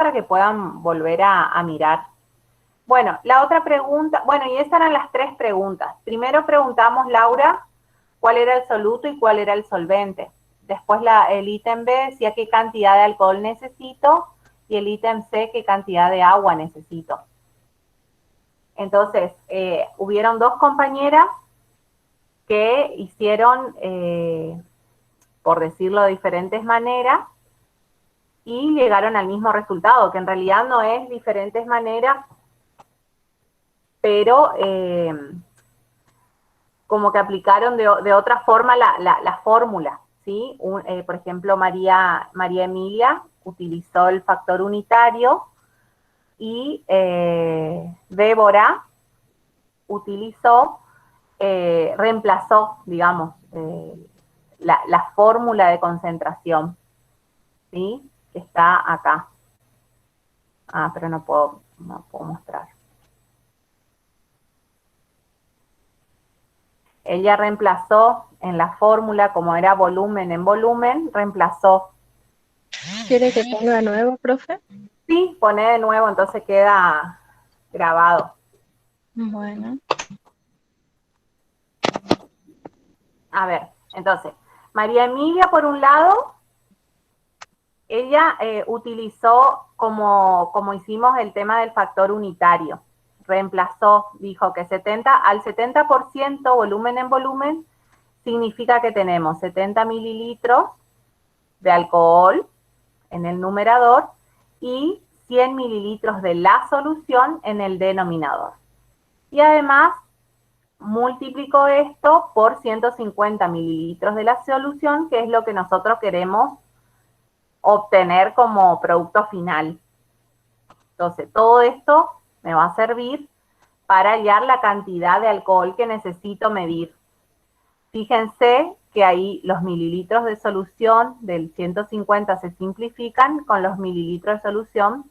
para que puedan volver a mirar. Bueno, la otra pregunta, bueno, y esas eran las 3 preguntas. Primero preguntamos, Laura, cuál era el soluto y cuál era el solvente. Después el ítem B decía qué cantidad de alcohol necesito y el ítem C qué cantidad de agua necesito. Entonces, hubieron 2 compañeras que hicieron, por decirlo de diferentes maneras, y llegaron al mismo resultado, que en realidad no es diferentes maneras, pero como que aplicaron de otra forma la fórmula, ¿sí? Por ejemplo, María Emilia utilizó el factor unitario y Débora reemplazó, digamos, la fórmula de concentración, ¿sí? Que está acá. Ah, pero no puedo mostrar. Ella reemplazó en la fórmula, como era volumen en volumen, reemplazó. ¿Quiere que ponga de nuevo, profe? Sí, pone de nuevo, entonces queda grabado. Bueno. A ver, entonces, María Emilia, por un lado, ella utilizó como hicimos el tema del factor unitario. Reemplazó, dijo que al 70% volumen en volumen significa que tenemos 70 mililitros de alcohol en el numerador y 100 mililitros de la solución en el denominador. Y además multiplicó esto por 150 mililitros de la solución, que es lo que nosotros queremos obtener como producto final. Entonces, todo esto me va a servir para hallar la cantidad de alcohol que necesito medir. Fíjense que ahí los mililitros de solución del 150 se simplifican con los mililitros de solución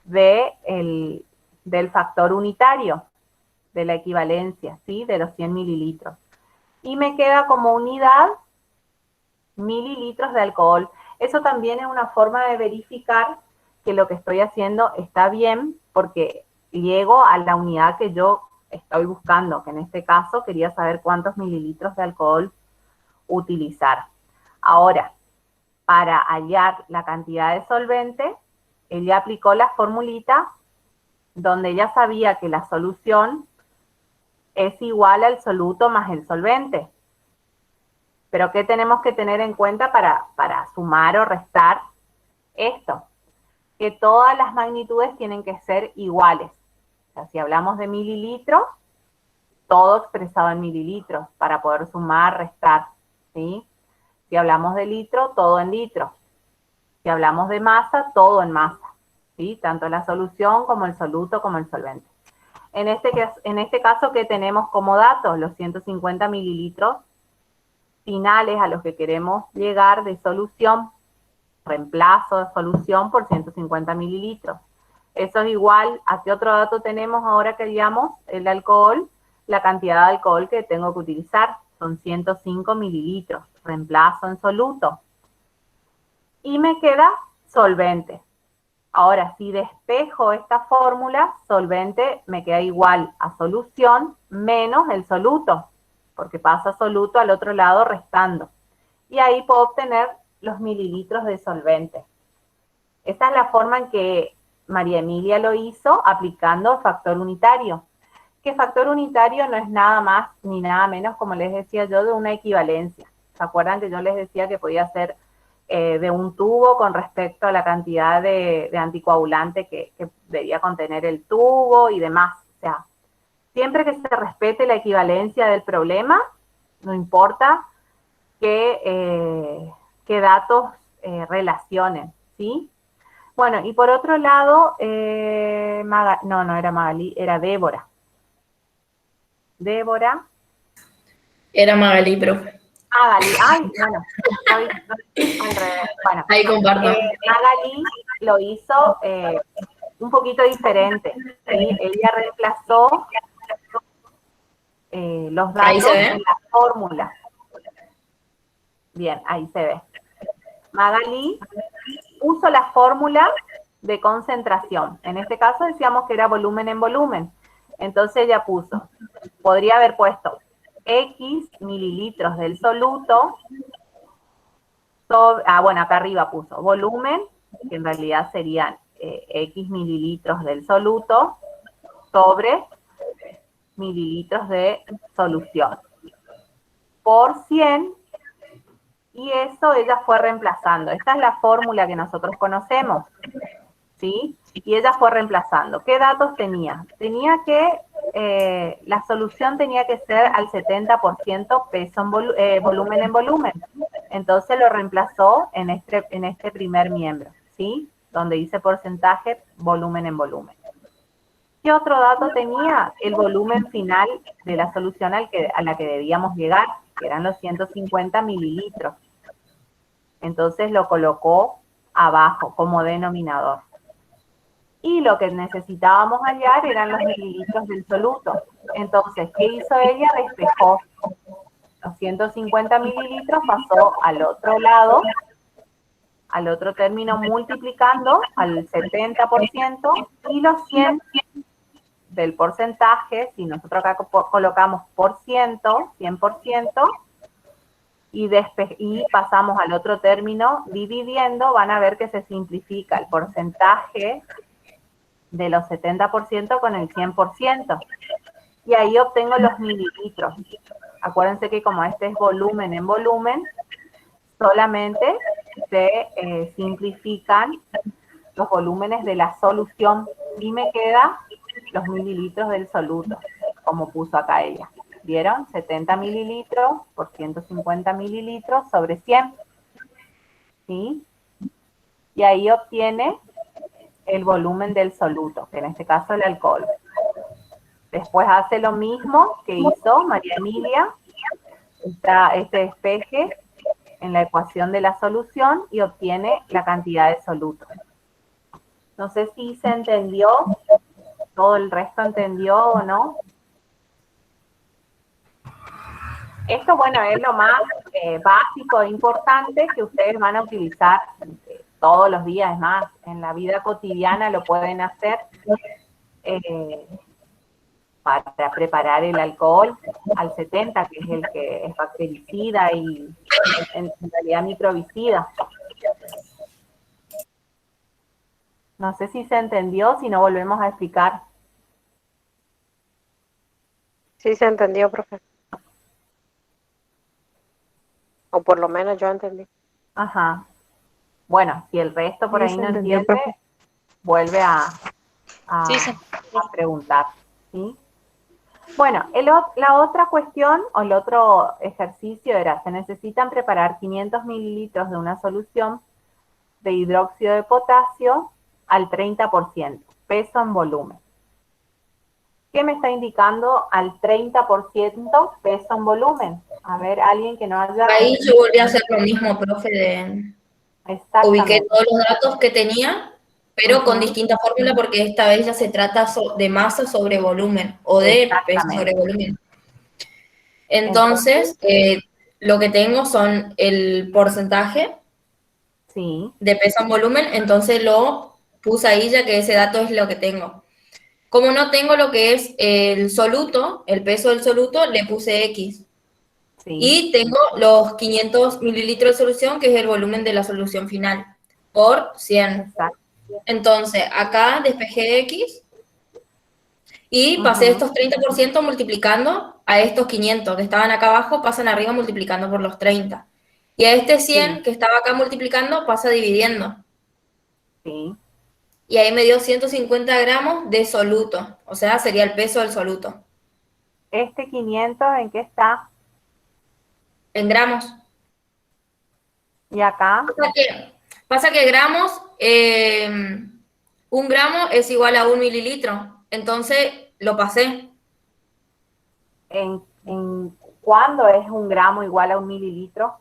del factor unitario, de la equivalencia, ¿sí? De los 100 mililitros. Y me queda como unidad mililitros de alcohol. Eso también es una forma de verificar que lo que estoy haciendo está bien, porque llego a la unidad que yo estoy buscando, que en este caso quería saber cuántos mililitros de alcohol utilizar. Ahora, para hallar la cantidad de solvente, ella aplicó la formulita donde ella sabía que la solución es igual al soluto más el solvente. Pero ¿qué tenemos que tener en cuenta para sumar o restar esto? Que todas las magnitudes tienen que ser iguales. O sea, si hablamos de mililitros, todo expresado en mililitros para poder sumar, restar, ¿sí? Si hablamos de litro, todo en litros. Si hablamos de masa, todo en masa, ¿sí? Tanto la solución como el soluto como el solvente. En este caso, ¿qué tenemos como datos? Los 150 mililitros finales a los que queremos llegar de solución, reemplazo de solución por 150 mililitros. Eso es igual a qué otro dato tenemos ahora que hallamos el alcohol, la cantidad de alcohol que tengo que utilizar, son 105 mililitros, reemplazo en soluto. Y me queda solvente. Ahora, si despejo esta fórmula, solvente me queda igual a solución menos el soluto, porque pasa soluto al otro lado restando. Y ahí puedo obtener los mililitros de solvente. Esta es la forma en que María Emilia lo hizo aplicando factor unitario. Que factor unitario no es nada más ni nada menos, como les decía yo, de una equivalencia. ¿Se acuerdan que yo les decía que podía ser de un tubo con respecto a la cantidad de anticoagulante que debería contener el tubo y demás? O sea, siempre que se respete la equivalencia del problema, no importa qué datos relacionen, ¿sí? Bueno, y por otro lado, no era Magali, era Débora. Débora. Era Magali, profe. Magali, ay, bueno, estoy al revés. Bueno, ahí comparto. Magali lo hizo un poquito diferente, ¿sí? Ella reemplazó los datos en la fórmula. Bien, ahí se ve. Magali puso la fórmula de concentración. En este caso decíamos que era volumen en volumen. Entonces ella puso, podría haber puesto X mililitros del soluto, bueno, acá arriba puso volumen, que en realidad serían X mililitros del soluto, sobre mililitros de solución, por 100, y eso ella fue reemplazando. Esta es la fórmula que nosotros conocemos, ¿sí? Y ella fue reemplazando. ¿Qué datos tenía? Tenía que la solución tenía que ser al 70% peso en volumen en volumen. Entonces lo reemplazó en este primer miembro, ¿sí? Donde dice porcentaje volumen en volumen. ¿Qué otro dato tenía? El volumen final de la solución a la que debíamos llegar, que eran los 150 mililitros. Entonces lo colocó abajo como denominador. Y lo que necesitábamos hallar eran los mililitros del soluto. Entonces, ¿qué hizo ella? Despejó los 150 mililitros, pasó al otro lado, al otro término multiplicando al 70%, y los 100 del porcentaje, si nosotros acá colocamos por ciento, 100%, y pasamos al otro término dividiendo, van a ver que se simplifica el porcentaje de los 70% con el 100%. Y ahí obtengo los mililitros. Acuérdense que como este es volumen en volumen, solamente se simplifican los volúmenes de la solución y me queda los mililitros del soluto, como puso acá ella. ¿Vieron? 70 mililitros por 150 mililitros sobre 100. ¿Sí? Y ahí obtiene el volumen del soluto, que en este caso el alcohol. Después hace lo mismo que hizo María Emilia, este despeje en la ecuación de la solución y obtiene la cantidad de soluto. No sé si se entendió, todo el resto entendió o no. Esto, bueno, es lo más básico e importante que ustedes van a utilizar todos los días. Es más, en la vida cotidiana lo pueden hacer para preparar el alcohol al 70, que es el que es bactericida y en realidad microbicida. No sé si se entendió, si no volvemos a explicar. Sí se entendió, profe. O por lo menos yo entendí. Ajá. Bueno, si el resto por Sí, ahí se no entendió, entiende, profe. vuelve a preguntar, ¿sí? Bueno, la otra cuestión o el otro ejercicio era, se necesitan preparar 500 mililitros de una solución de hidróxido de potasio al 30%, peso en volumen. ¿Qué me está indicando al 30% peso en volumen? A ver, alguien que no haya... Ahí yo volví a hacer lo mismo, profe, ubiqué Exactamente. todos los datos que tenía, pero con distinta fórmula porque esta vez ya se trata de masa sobre volumen o de peso sobre Exactamente. volumen. Entonces, lo que tengo son el porcentaje Sí. de peso en volumen, entonces lo puse ahí ya que ese dato es lo que tengo. Como no tengo lo que es el soluto, el peso del soluto, le puse X. Sí. Y tengo los 500 mililitros de solución, que es el volumen de la solución final, por 100. Exacto. Entonces, acá despejé X y pasé estos 30% multiplicando a estos 500 que estaban acá abajo, pasan arriba multiplicando por los 30. Y a este 100 Sí. que estaba acá multiplicando, pasa dividiendo. Sí. Y ahí me dio 150 gramos de soluto, o sea, sería el peso del soluto. ¿Este 500 en qué está? En gramos. ¿Y acá? Pasa que gramos, 1 gramo es igual a 1 mililitro. Entonces lo pasé. ¿En cuándo es 1 gramo igual a 1 mililitro?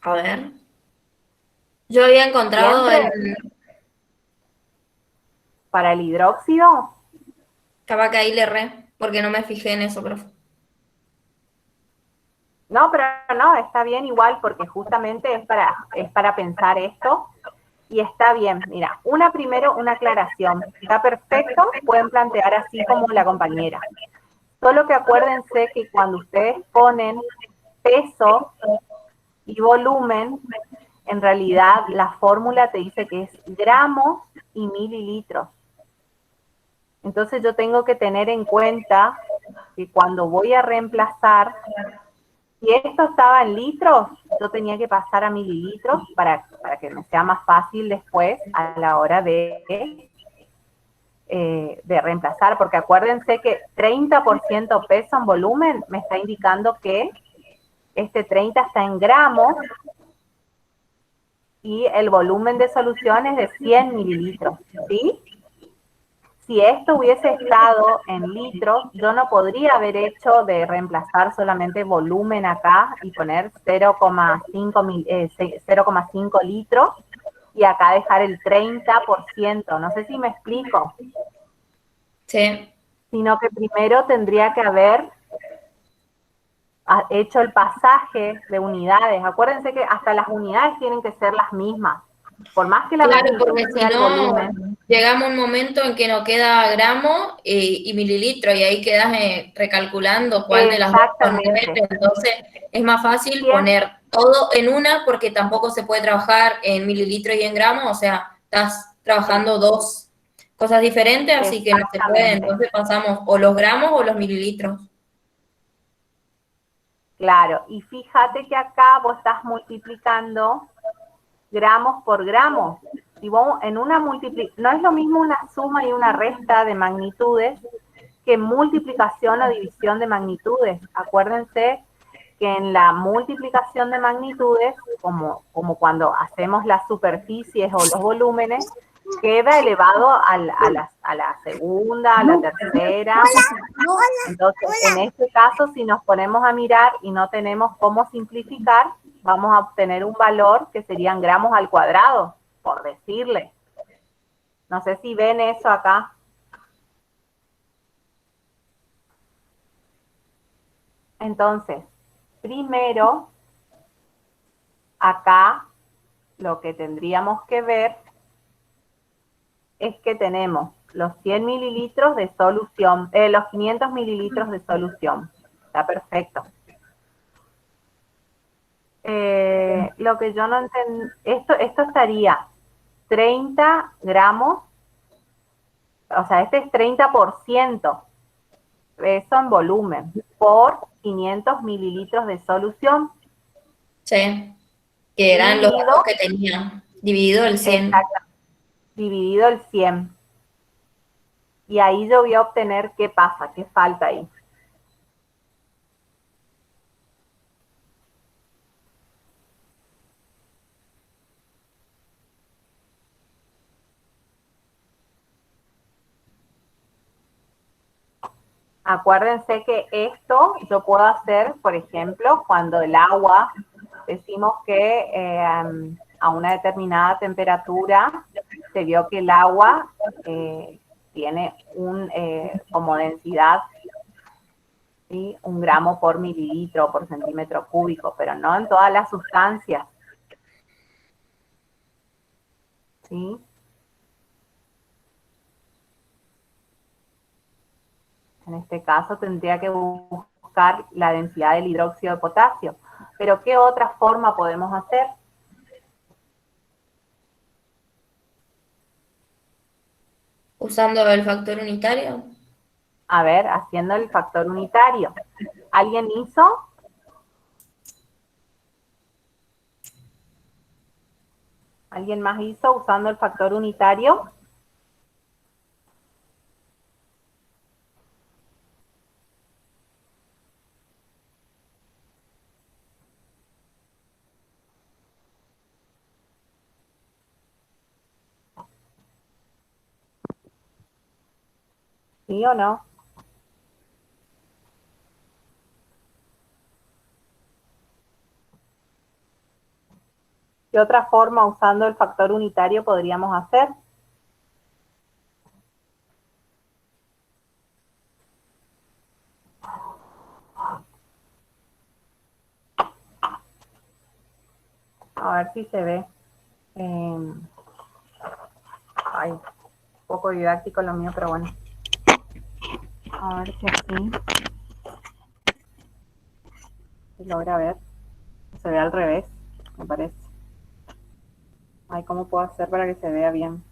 A ver. Yo había encontrado ¿Siempre para el hidróxido? Estaba que ahí le erré, porque no me fijé en eso, profe. No, pero no, está bien igual porque justamente es para pensar esto. Y está bien, mira, primero una aclaración. Está perfecto, pueden plantear así como la compañera. Solo que acuérdense que cuando ustedes ponen peso y volumen, en realidad la fórmula te dice que es gramos y mililitros. Entonces yo tengo que tener en cuenta que cuando voy a reemplazar, si esto estaba en litros, yo tenía que pasar a mililitros para que me sea más fácil después a la hora de reemplazar, porque acuérdense que 30% peso en volumen me está indicando que este 30 está en gramos y el volumen de solución es de 100 mililitros, ¿sí? Si esto hubiese estado en litros, yo no podría haber hecho de reemplazar solamente volumen acá y poner 0,5 litros y acá dejar el 30%. No sé si me explico. Sí. Sino que primero tendría que haber hecho el pasaje de unidades. Acuérdense que hasta las unidades tienen que ser las mismas. Por más que la Claro, magnitud porque si sea el no, volumen. llegamos a un momento en que no queda gramo y mililitro, y ahí quedas recalculando cuál de las dos Exactamente. poner. Entonces, es más fácil Siempre, poner todo en una, porque tampoco se puede trabajar en mililitro y en gramos, o sea, estás trabajando dos cosas diferentes, así que no se puede. exactamente. Entonces pasamos o los gramos o los mililitros. Claro. Y fíjate que acá vos estás multiplicando gramos por gramos. Si vos en una no es lo mismo una suma y una resta de magnitudes que multiplicación o división de magnitudes. Acuérdense que en la multiplicación de magnitudes, como cuando hacemos las superficies o los volúmenes, queda elevado a la segunda, a la tercera. Entonces, en este caso, si nos ponemos a mirar y no tenemos cómo simplificar, vamos a obtener un valor que serían gramos al cuadrado, por decirle. No sé si ven eso acá. Entonces, primero, acá lo que tendríamos que ver es que tenemos los 100 mililitros de solución, los 500 mililitros de solución. Está perfecto. Lo que yo no entendí, esto estaría 30 gramos, o sea, este es 30%, eso en volumen, por 500 mililitros de solución. Sí, que eran los Dividido, datos que tenían, dividido el 100. exacto, dividido el 100. Y ahí yo voy a obtener qué pasa, qué falta ahí. Acuérdense que esto yo puedo hacer, por ejemplo, cuando el agua, decimos que a una determinada temperatura se vio que el agua tiene como densidad, ¿sí? 1 gramo por mililitro por centímetro cúbico, pero no en todas las sustancias, ¿sí? En este caso tendría que buscar la densidad del hidróxido de potasio. Pero ¿qué otra forma podemos hacer? Usando el factor unitario. A ver, haciendo el factor unitario. ¿Alguien hizo? ¿Alguien más hizo usando el factor unitario? ¿Sí o no? ¿Qué otra forma usando el factor unitario podríamos hacer? A ver si se ve. Ay, un poco didáctico lo mío, pero bueno. A ver si así se logra ver. Se ve al revés, me parece. Ay, ¿cómo puedo hacer para que se vea bien?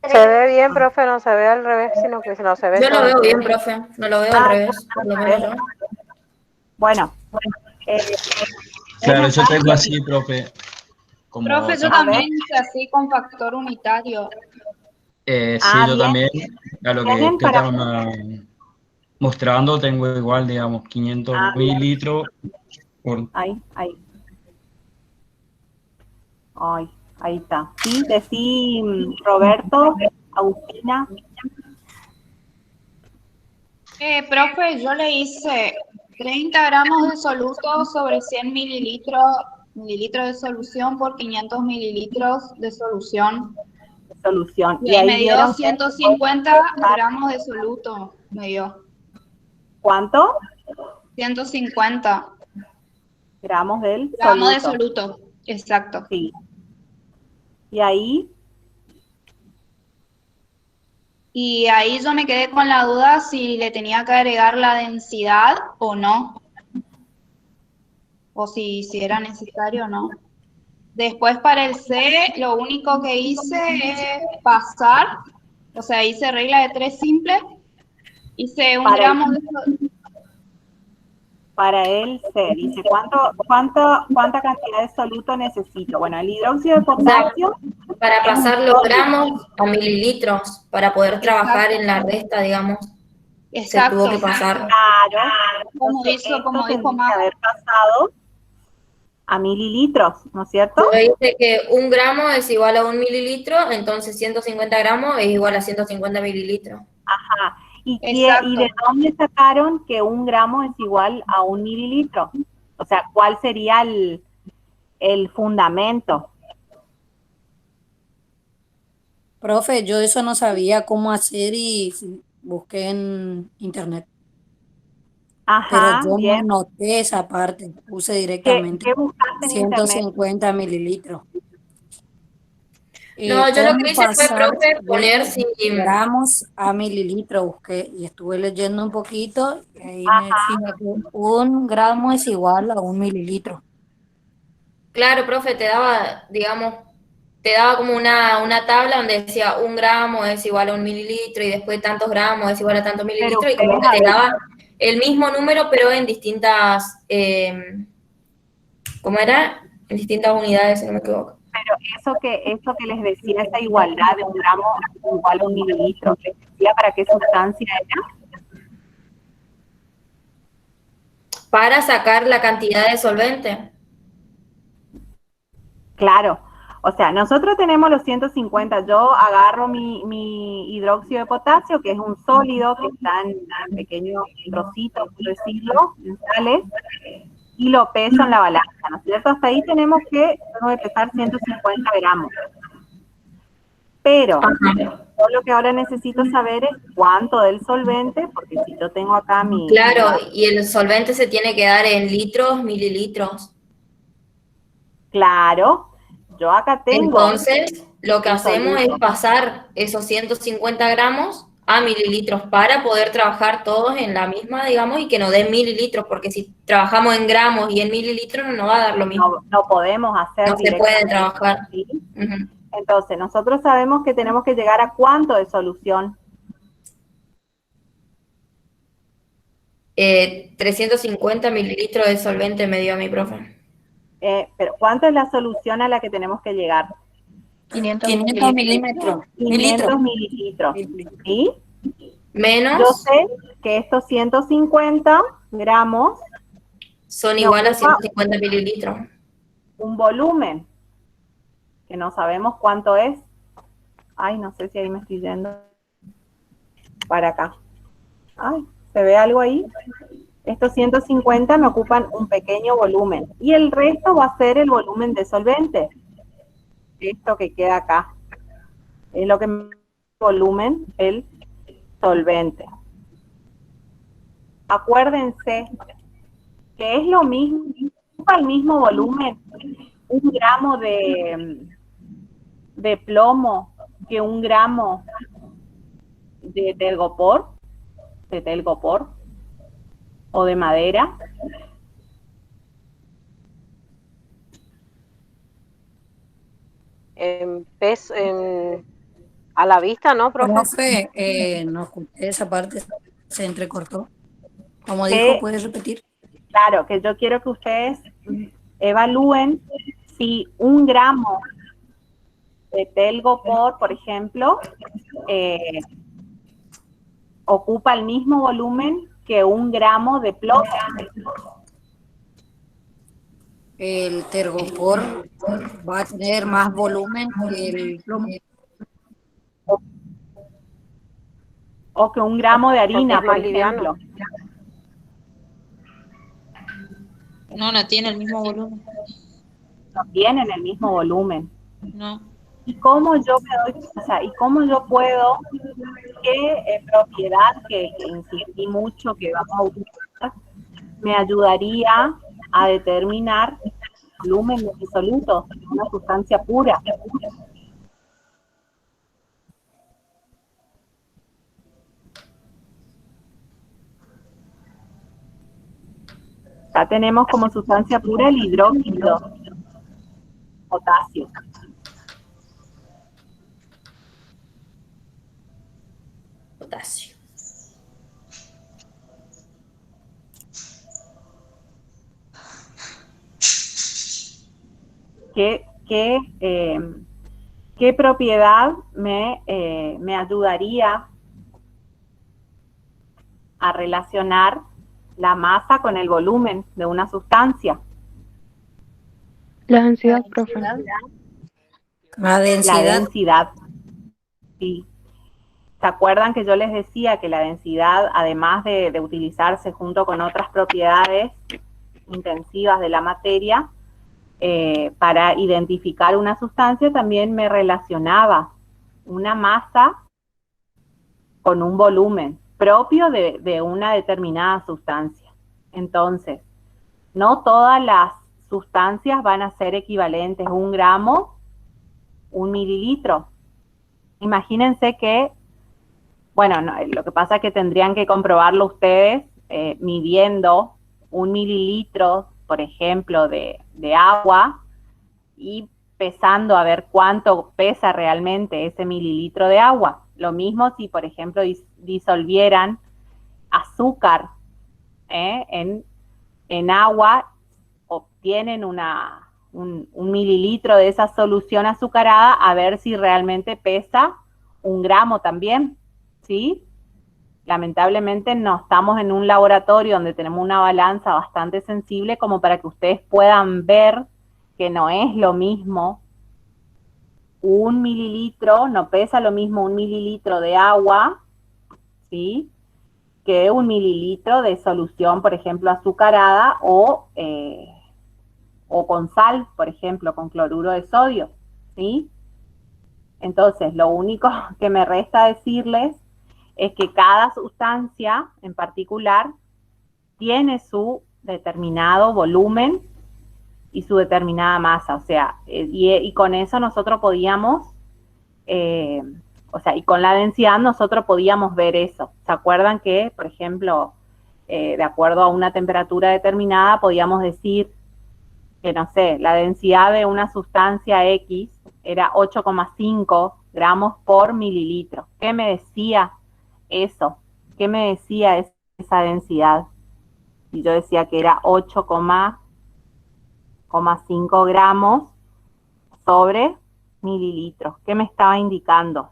Se ve bien, profe, no se ve al revés, sino que no se ve Yo lo todo. veo bien, profe. No lo veo al revés, por lo menos yo. Bueno, Claro, es yo tengo así. así, profe, como Profe, yo A ver. también hice así con factor unitario. sí, yo Bien. también, a lo que Tienen usted para... estaba mostrando, tengo igual, digamos, 500 Bien. mililitros por... Ahí. Ay, ahí está. Sí, decí Roberto, Agustina. Profe, yo le hice 30 gramos de soluto sobre 100 mililitros de solución por 500 mililitros de solución. Solución. Y Y ahí ahí me dio vieron 150 gramos de soluto, me dio. ¿cuánto? 150 Gramos del gramos de soluto. soluto, exacto. Sí. Y ahí, Y ahí yo me quedé con la duda si le tenía que agregar la densidad o no, o si era necesario o no. Después para el C, lo único que hice es pasar, o sea, hice regla de 3 simple, hice un Para el- gramo de... para él se dice, ¿cuánta cantidad de soluto necesito? Bueno, el hidróxido de O sea, potasio para es un pasar los sólido. gramos a mililitros, para poder trabajar en la resta, digamos, se tuvo que Exacto, pasar. Claro. como Entonces, dijo esto tendría más. que haber pasado a mililitros, ¿no es cierto? Yo dice que 1 gramo es igual a 1 mililitro, entonces 150 gramos es igual a 150 mililitros. Ajá. ¿Y Exacto. de dónde sacaron que 1 gramo es igual a 1 mililitro? O sea, ¿cuál sería el fundamento? Profe, yo eso no sabía cómo hacer y busqué en internet, pero Ajá, yo no bien. noté esa parte, puse ¿Qué directamente buscaste en internet? 150 mililitros. No, yo lo que ¿Cómo hice fue, pasar profe, poner de si... gramos a mililitros? Busqué y estuve leyendo un poquito y ahí me Ajá, decía que 1 gramo es igual a 1 mililitro. Claro, profe, te daba, digamos, te daba como una tabla donde decía 1 gramo es igual a 1 mililitro y después tantos gramos es igual a tantos pero mililitros y como ustedes, que a te ver, daba el mismo número pero en distintas, ¿cómo era? En distintas unidades, si no me equivoco. pero eso que les decía, esa igualdad de 1 gramo igual a 1 mililitro, ¿les decía para qué sustancia era? Para sacar la cantidad de solvente. Claro, o sea, nosotros tenemos los 150, yo agarro mi hidróxido de potasio, que es un sólido que está en pequeños trocitos, por decirlo, en sales, y lo peso en la balanza, ¿no es cierto? Hasta ahí tengo que pesar 150 gramos. Pero yo lo que ahora necesito saber es cuánto del solvente, porque si yo tengo acá Claro, y el solvente se tiene que dar en litros, mililitros. Claro, yo acá tengo Entonces, lo que el hacemos es soluto. pasar esos 150 gramos a mililitros para poder trabajar todos en la misma, digamos, y que nos den mililitros, porque si trabajamos en gramos y en mililitros no nos va a dar lo mismo. No podemos hacer No se puede directamente, trabajar. ¿sí? Ujú. Entonces, nosotros sabemos que tenemos que llegar a cuánto de solución. 350 mililitros de solvente me dio a mi profe. Pero ¿cuánto es la solución a la que tenemos que llegar? 500 500 mililitros. mililitros. 500 mililitros, ¿sí? Yo Menos sé que estos 150 gramos son me igual a ocupa 150 mililitros. un volumen, que no sabemos cuánto es. Ay, no sé si ahí me estoy yendo para acá. Ay, ¿se ve algo ahí? Estos 150 me ocupan un pequeño volumen. Y el resto va a ser el volumen de solvente. Esto que queda acá. Es lo que me volumen, el solvente. Acuérdense que es lo mismo, el mismo volumen, 1 gramo de de plomo que 1 gramo de telgopor o de madera? A la vista, ¿no, profe? Profe, no escuché esa parte, se entrecortó. Como dijo, Que, ¿puedes repetir? claro, que yo quiero que ustedes evalúen si 1 gramo de telgopor, por ejemplo, ocupa el mismo volumen que 1 gramo de plomo. El tergopor va a tener más volumen que el plomo. O que 1 gramo de Porque harina, es más por ejemplo. liviano. No, no tiene el mismo volumen. No tienen el mismo volumen. No. ¿Y cómo yo y cómo yo puedo, qué propiedad que insistí mucho que vamos a utilizar, me ayudaría a determinar el volumen de disoluto, una sustancia pura? Acá tenemos como sustancia pura el hidróxido potasio. Potasio. ¿Qué propiedad me ayudaría a relacionar la masa con el volumen de una sustancia? La densidad, profe. La La densidad. densidad. Sí. ¿Se acuerdan que yo les decía que la densidad, además de utilizarse junto con otras propiedades intensivas de la materia, para identificar una sustancia, también me relacionaba una masa con un volumen propio de una determinada sustancia? Entonces, no todas las sustancias van a ser equivalentes. 1 gramo, 1 mililitro. Imagínense que, bueno, no, lo que pasa es que tendrían que comprobarlo ustedes midiendo 1 mililitro, por ejemplo, de agua y pesando a ver cuánto pesa realmente ese mililitro de agua. Lo mismo si, por ejemplo, disolvieran azúcar en agua, obtienen un mililitro de esa solución azucarada, a ver si realmente pesa 1 gramo también, ¿sí? Lamentablemente no estamos en un laboratorio donde tenemos una balanza bastante sensible como para que ustedes puedan ver que no es lo mismo 1 mililitro, no pesa lo mismo 1 mililitro de agua, ¿sí?, que 1 mililitro de solución, por ejemplo, azucarada o con sal, por ejemplo, con cloruro de sodio, ¿sí? Entonces, lo único que me resta decirles es que cada sustancia en particular tiene su determinado volumen y su determinada masa, o sea, y con eso nosotros podíamos, y con la densidad nosotros podíamos ver eso. ¿Se acuerdan que, por ejemplo, de acuerdo a una temperatura determinada, podíamos decir que, no sé, la densidad de una sustancia X era 8,5 gramos por mililitro? ¿Qué me decía eso? ¿Qué me decía esa densidad? Y yo decía que era 8,5 gramos sobre mililitros. ¿Qué me estaba indicando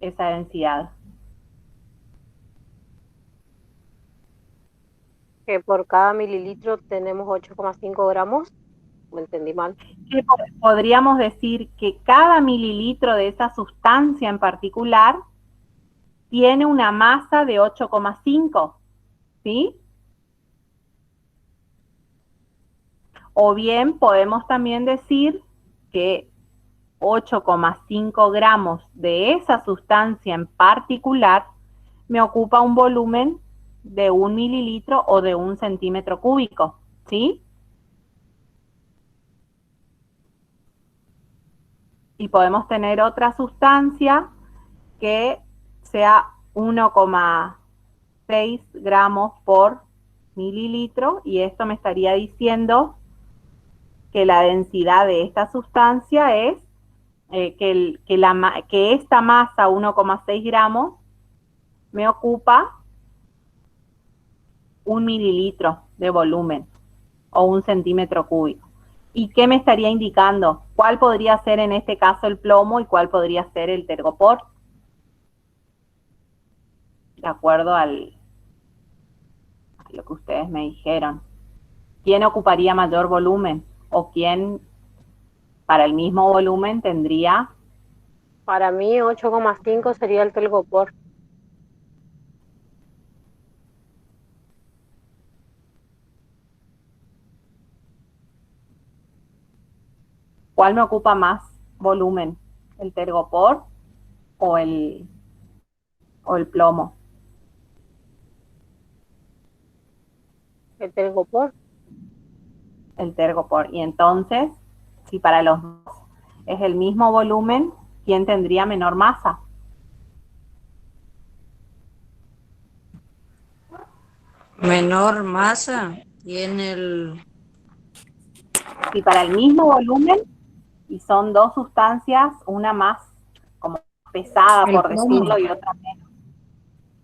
esa densidad? Que por cada mililitro tenemos 8,5 gramos. ¿Me entendí mal? Que podríamos decir que cada mililitro de esa sustancia en particular tiene una masa de 8,5, ¿sí? O bien podemos también decir que 8,5 gramos de esa sustancia en particular me ocupa un volumen de 1 mililitro o de 1 centímetro cúbico, ¿sí? Y podemos tener otra sustancia que sea 1,6 gramos por mililitro, y esto me estaría diciendo que la densidad de esta sustancia es que esta masa 1,6 gramos me ocupa 1 mililitro de volumen o 1 centímetro cúbico. ¿Y qué me estaría indicando? ¿Cuál podría ser en este caso el plomo y cuál podría ser el tergopor? De acuerdo a lo que ustedes me dijeron. ¿Quién ocuparía mayor volumen? ¿O quién para el mismo volumen tendría? Para mí 8,5 sería el telgopor. ¿Cuál me ocupa más volumen? ¿El tergopor o el plomo? El telgopor. El tergopor. Y entonces, si para los dos es el mismo volumen, ¿quién tendría menor masa? Menor masa tiene el... Si para el mismo volumen y son dos sustancias, una más como pesada, El por plomo. decirlo, y otra menos,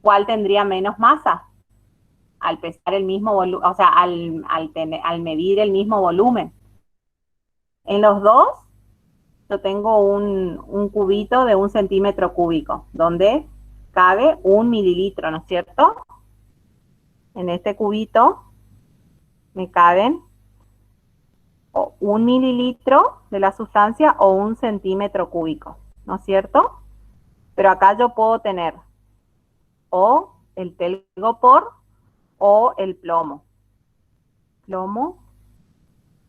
¿cuál tendría menos masa? Al pesar el mismo volumen, o sea, al medir el mismo volumen. En los dos, yo tengo un cubito de 1 centímetro cúbico, donde cabe 1 mililitro, ¿no es cierto? En este cubito me caben 1 mililitro de la sustancia o 1 centímetro cúbico, ¿no es cierto? Pero acá yo puedo tener o el telgopor o el plomo. Plomo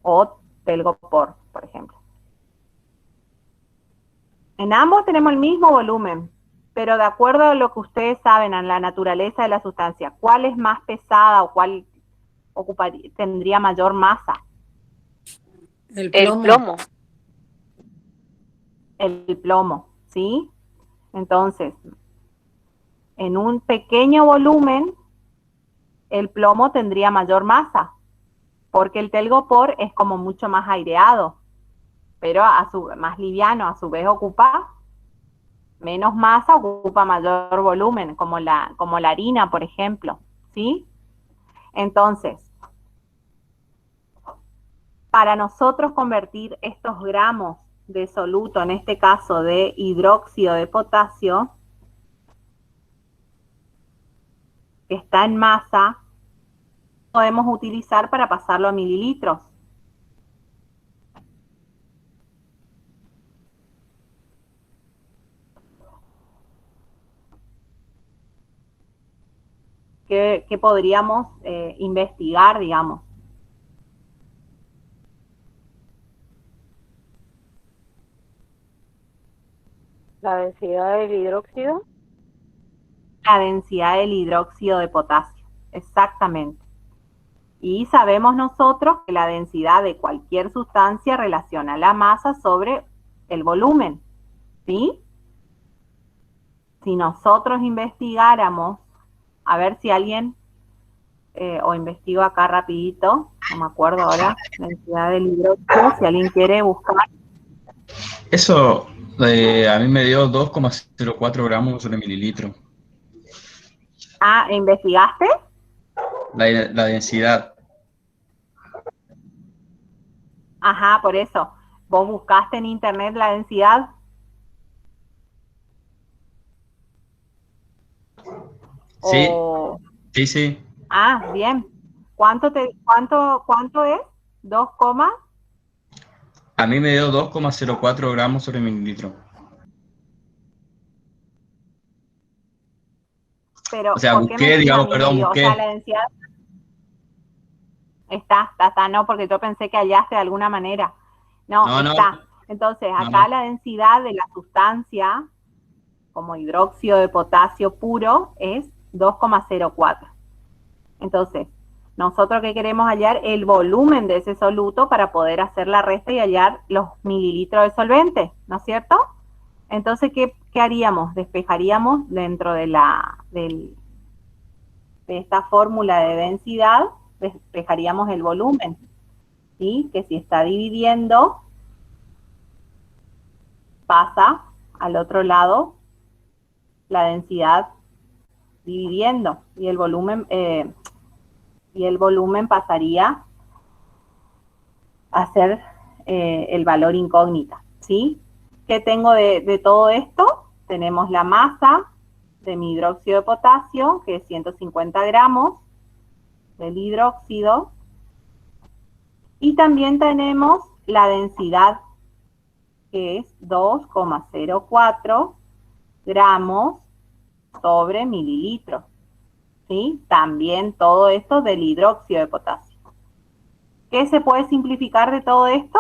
o telgopor, por ejemplo. En ambos tenemos el mismo volumen, pero de acuerdo a lo que ustedes saben, a la naturaleza de la sustancia, ¿cuál es más pesada o cuál tendría mayor masa? El El plomo. plomo. El plomo, ¿sí? Entonces, en un pequeño volumen, el plomo tendría mayor masa, porque el telgopor es como mucho más aireado, pero más liviano, a su vez ocupa menos masa, ocupa mayor volumen, como la harina, por ejemplo, ¿sí? Entonces, para nosotros convertir estos gramos de soluto, en este caso de hidróxido de potasio, que está en masa, podemos utilizar para pasarlo a mililitros. Que podríamos investigar, digamos. La densidad del hidróxido. La densidad del hidróxido de potasio, exactamente. Y sabemos nosotros que la densidad de cualquier sustancia relaciona la masa sobre el volumen, ¿sí? Si nosotros investigáramos, a ver si alguien, o investigo acá rapidito, no me acuerdo ahora, la densidad del hidróxido, si alguien quiere buscar. Eso a mí me dio 2,04 gramos sobre mililitro. Ah, ¿investigaste? La densidad. Ajá, por eso. ¿Vos buscaste en internet la densidad? Sí, O... sí. Ah, bien. ¿Cuánto es? 2, A mí me dio 2,04 gramos sobre mililitro. O pero sea, ¿por qué me busqué, decís a digamos, mí me perdón, dio? O sea, busqué. la densidad está, no, porque yo pensé que hallaste de alguna manera. No, No, está. Entonces, acá la densidad de la sustancia, como hidróxido de potasio puro, es 2,04. Entonces, Nosotros que queremos hallar el volumen de ese soluto para poder hacer la resta y hallar los mililitros de solvente, ¿no es cierto? Entonces, ¿qué haríamos? Despejaríamos dentro de esta fórmula de densidad, despejaríamos el volumen, ¿sí? Que si está dividiendo, pasa al otro lado la densidad dividiendo y el volumen pasaría a ser el valor incógnita, ¿sí? ¿Qué tengo de todo esto? Tenemos la masa de mi hidróxido de potasio, que es 150 gramos del hidróxido, y también tenemos la densidad, que es 2,04 gramos sobre mililitro, ¿sí? También todo esto del hidróxido de potasio. ¿Qué se puede simplificar de todo esto?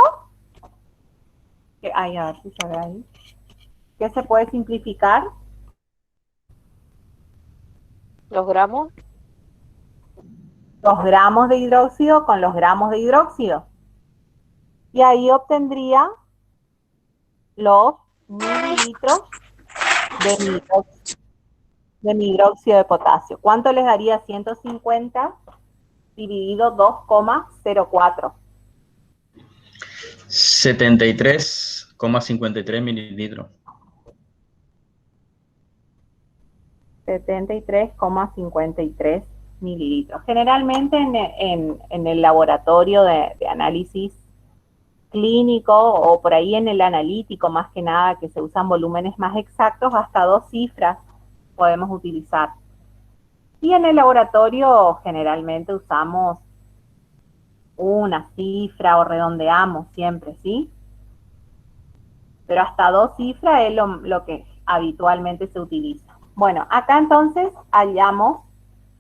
Ay, a ver si se ve ahí. ¿Qué se puede simplificar? Los gramos. Los gramos de hidróxido con los gramos de hidróxido. Y ahí obtendría los mililitros de mi hidróxido de potasio. ¿Cuánto les daría 150 dividido 2,04? 73,53 mililitros. 73,53 mililitros. Generalmente en el laboratorio de análisis clínico o por ahí en el analítico, más que nada, que se usan volúmenes más exactos, hasta 2 cifras podemos utilizar. Y en el laboratorio generalmente usamos una cifra o redondeamos siempre, ¿sí? Pero hasta 2 cifras es lo que habitualmente se utiliza. Bueno, acá entonces hallamos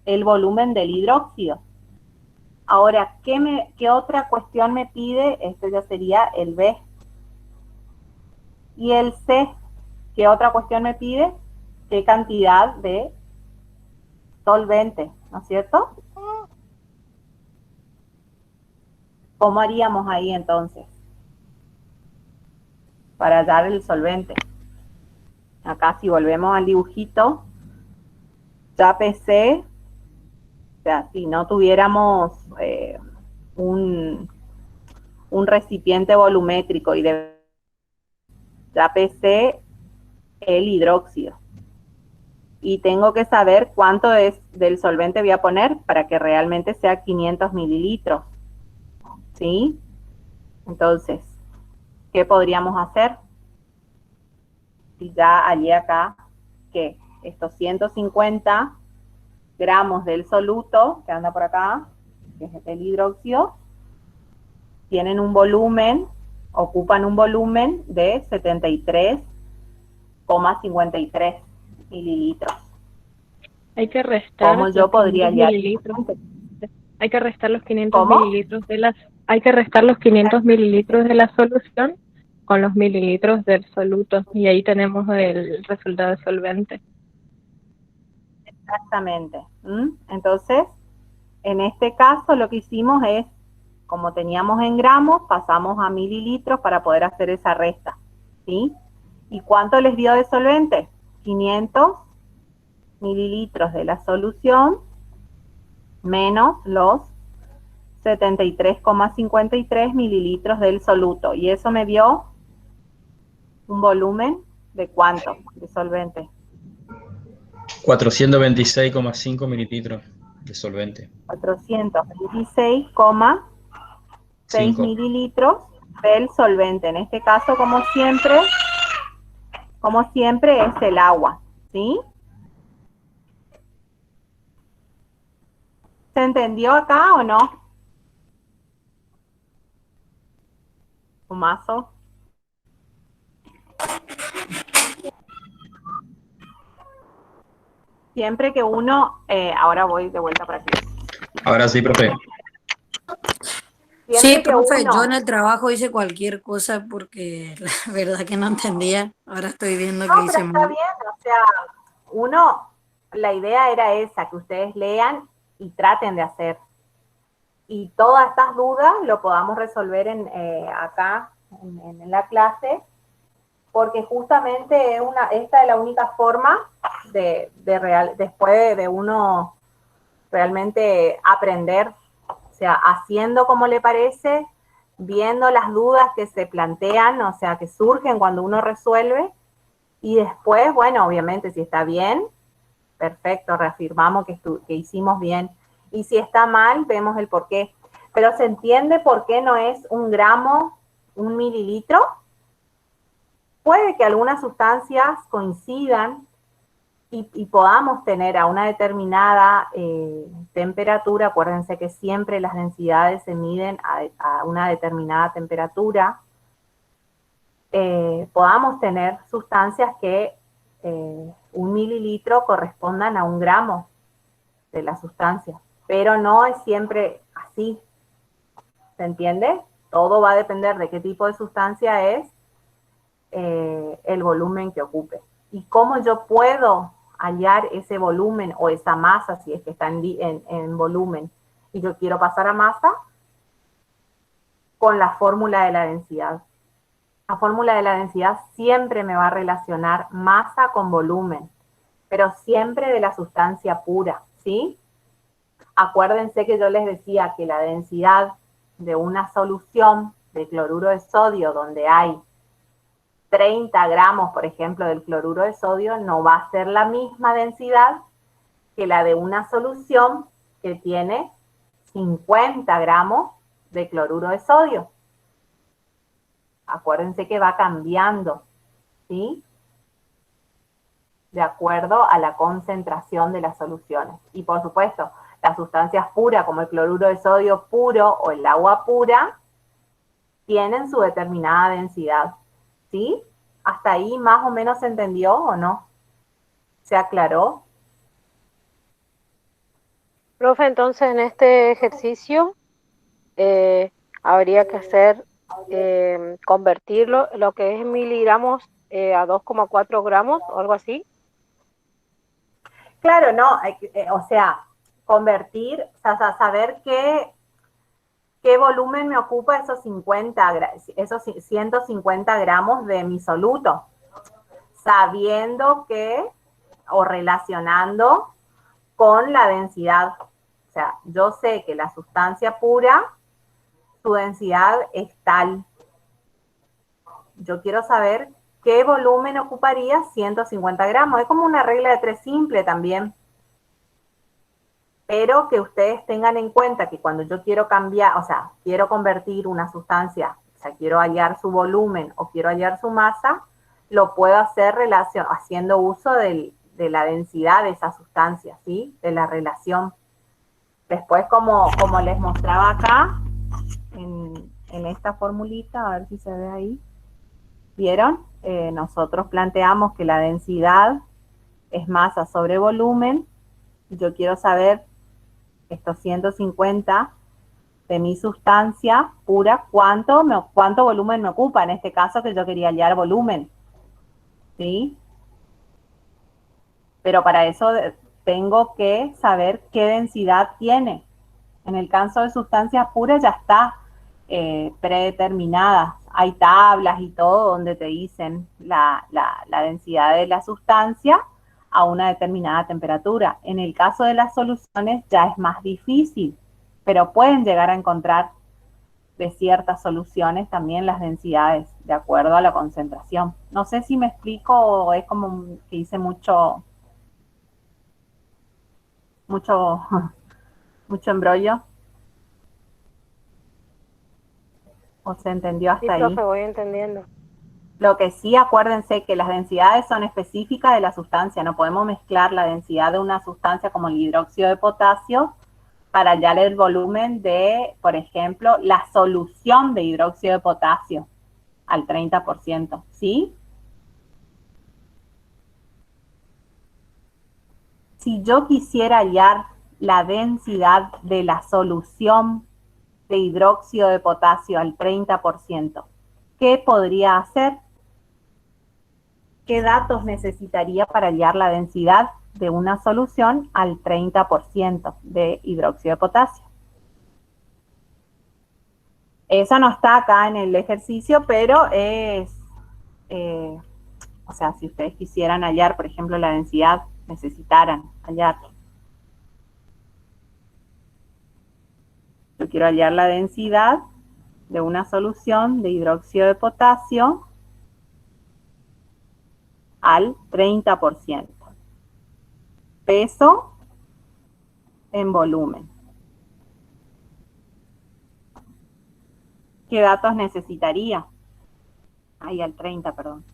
el volumen del hidróxido. Ahora, ¿qué otra cuestión me pide? Este ya sería el B. Y el C, ¿qué otra cuestión me pide? ¿Qué cantidad de solvente? ¿No es cierto? ¿Cómo haríamos ahí entonces? Para hallar el solvente. Acá si volvemos al dibujito, ya PC, o sea, si no tuviéramos un recipiente volumétrico y ya PC el hidróxido. Y tengo que saber cuánto es del solvente voy a poner para que realmente sea 500 mililitros. ¿Sí? Entonces, ¿qué podríamos hacer? Si ya hallé acá que estos 150 gramos del soluto, que anda por acá, que es el hidróxido, tienen un volumen, ocupan un volumen de 73,53 mililitros. Hay que restar ¿Cómo yo podría hallar? Hay que restar los 500 ¿Cómo? mililitros hay que restar los 500 mililitros de la solución con los mililitros del soluto y ahí tenemos el resultado de solvente. Exactamente. Entonces, en este caso lo que hicimos es, como teníamos en gramos, pasamos a mililitros para poder hacer esa resta, ¿sí? ¿Y cuánto les dio de solvente? 500 mililitros de la solución menos los 73,53 mililitros del soluto. Y eso me dio un volumen de ¿cuánto? De solvente. 426,5 mililitros de solvente. 426,6 mililitros del solvente. En este caso, como siempre es el agua, ¿sí? ¿Se entendió acá o no? Fumazo. Siempre que uno, ahora voy de vuelta para aquí. Ahora sí, profe. Sí, profe, yo en el trabajo hice cualquier cosa porque la verdad que no entendía. Ahora estoy viendo que hice está mal. bien, o sea, la idea era esa, que ustedes lean y traten de hacer, y todas estas dudas lo podamos resolver acá en la clase, porque justamente esta es la única forma después de uno realmente aprender, o sea, haciendo como le parece, viendo las dudas que se plantean, o sea, que surgen cuando uno resuelve, y después, bueno, obviamente, si está bien, perfecto, reafirmamos que hicimos bien, y si está mal, vemos el por qué. Pero ¿se entiende por qué no es 1 gramo, 1 mililitro? Puede que algunas sustancias coincidan y podamos tener a una determinada temperatura. Acuérdense que siempre las densidades se miden a una determinada temperatura. Podamos tener sustancias que 1 mililitro correspondan a 1 gramo de la sustancia, pero no es siempre así. ¿Se entiende? Todo va a depender de qué tipo de sustancia es el volumen que ocupe. ¿Y cómo yo puedo hallar ese volumen o esa masa, si es que está en volumen, y yo quiero pasar a masa? Con la fórmula de la densidad. La fórmula de la densidad siempre me va a relacionar masa con volumen, pero siempre de la sustancia pura, ¿sí? Acuérdense que yo les decía que la densidad de una solución de cloruro de sodio donde hay 30 gramos, por ejemplo, del cloruro de sodio, no va a ser la misma densidad que la de una solución que tiene 50 gramos de cloruro de sodio. Acuérdense que va cambiando, ¿sí? De acuerdo a la concentración de las soluciones. Y por supuesto, las sustancias puras como el cloruro de sodio puro o el agua pura tienen su determinada densidad, ¿sí? ¿Hasta ahí más o menos se entendió o no? ¿Se aclaró? Profe, entonces en este ejercicio habría que hacer, convertirlo, lo que es miligramos a 2,4 gramos o algo así. Claro, no, o sea, convertir, o sea, saber qué volumen me ocupa esos 150 gramos de mi soluto, sabiendo que, o relacionando con la densidad. O sea, yo sé que la sustancia pura, su densidad es tal. Yo quiero saber qué volumen ocuparía 150 gramos. Es como una regla de 3 simple también. Pero que ustedes tengan en cuenta que cuando yo quiero cambiar, o sea, quiero convertir una sustancia, o sea, quiero hallar su volumen o quiero hallar su masa, lo puedo hacer haciendo uso de la densidad de esa sustancia, ¿sí? De la relación. Después, como les mostraba acá, en esta formulita, a ver si se ve ahí, ¿vieron? Nosotros planteamos que la densidad es masa sobre volumen. Yo quiero saber estos 150 de mi sustancia pura, ¿cuánto volumen me ocupa? En este caso que yo quería hallar volumen, ¿sí? Pero para eso tengo que saber qué densidad tiene. En el caso de sustancias puras ya está predeterminada. Hay tablas y todo donde te dicen la densidad de la sustancia a una determinada temperatura. En el caso de las soluciones ya es más difícil, pero pueden llegar a encontrar de ciertas soluciones también las densidades de acuerdo a la concentración. No sé si me explico o es como que hice mucho embrollo. ¿O se entendió hasta Sí, ahí? profe, voy entendiendo. Lo que sí, acuérdense que las densidades son específicas de la sustancia. No podemos mezclar la densidad de una sustancia como el hidróxido de potasio para hallar el volumen de, por ejemplo, la solución de hidróxido de potasio al 30%, ¿sí? Si yo quisiera hallar la densidad de la solución de hidróxido de potasio al 30%, ¿qué podría hacer? ¿Qué datos necesitaría para hallar la densidad de una solución al 30% de hidróxido de potasio? Eso no está acá en el ejercicio, pero es, o sea, si ustedes quisieran hallar, por ejemplo, la densidad, necesitaran hallar. Yo quiero hallar la densidad de una solución de hidróxido de potasio al 30%. Peso en volumen. ¿Qué datos necesitaría? Ahí al 30, perdón.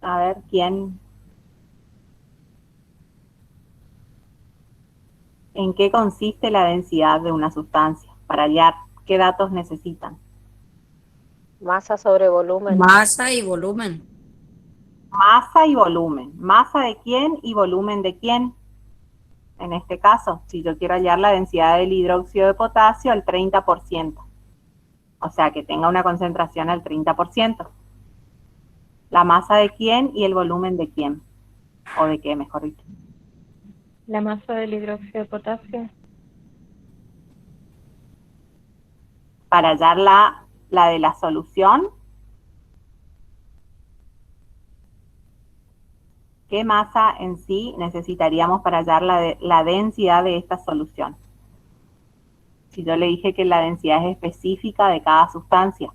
A ver, ¿quién? ¿En qué consiste la densidad de una sustancia? Para hallar, ¿qué datos necesitan? Masa sobre volumen. Masa y volumen. Masa y volumen. ¿Masa de quién y volumen de quién? En este caso, si yo quiero hallar la densidad del hidróxido de potasio al 30%. O sea, que tenga una concentración al 30%. ¿La masa de quién y el volumen de quién? ¿O de qué, mejor dicho? La masa del hidróxido de potasio. Para hallar la de la solución, ¿qué masa en sí necesitaríamos para hallar la densidad de esta solución? Si yo le dije que la densidad es específica de cada sustancia.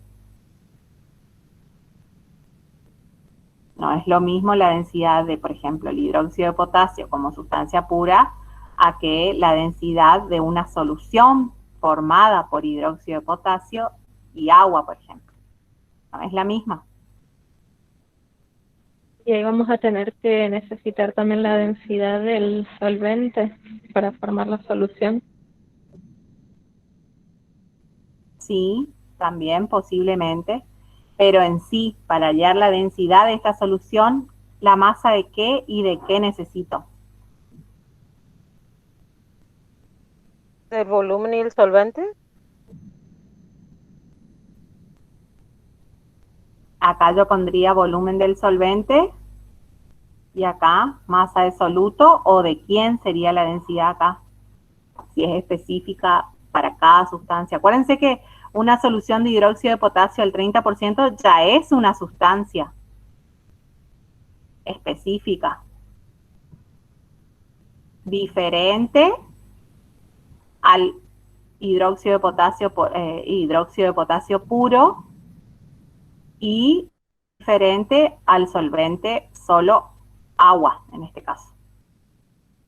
No es lo mismo la densidad de, por ejemplo, el hidróxido de potasio como sustancia pura a que la densidad de una solución formada por hidróxido de potasio y agua, por ejemplo. No es la misma. Y ahí vamos a tener que necesitar también la densidad del solvente para formar la solución. Sí, también posiblemente, pero en sí, para hallar la densidad de esta solución, ¿la masa de qué y de qué necesito? ¿El volumen y el solvente? Acá yo pondría volumen del solvente y acá masa de soluto, o de quién sería la densidad acá, si es específica para cada sustancia. Acuérdense que una solución de hidróxido de potasio al 30% ya es una sustancia específica, diferente al hidróxido de potasio puro y diferente al solvente solo agua, en este caso.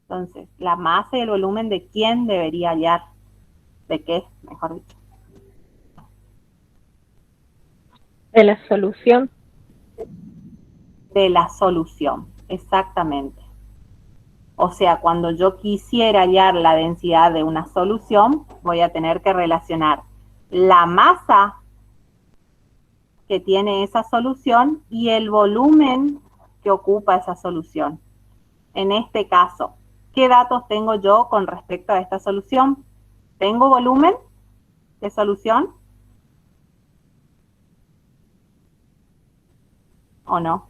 Entonces, la masa y el volumen de quién debería hallar, de qué, mejor dicho. De la solución. De la solución, exactamente. O sea, cuando yo quisiera hallar la densidad de una solución, voy a tener que relacionar la masa que tiene esa solución y el volumen que ocupa esa solución. En este caso, ¿qué datos tengo yo con respecto a esta solución? ¿Tengo volumen de solución? ¿O no?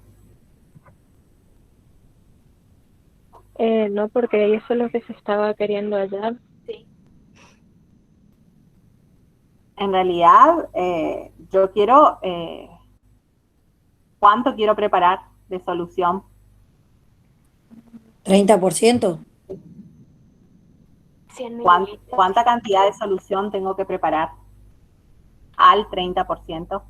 No, porque eso es lo que se estaba queriendo hallar. En realidad, yo quiero, ¿cuánto quiero preparar de solución? 30%. ¿Cuánta cantidad de solución tengo que preparar al 30%?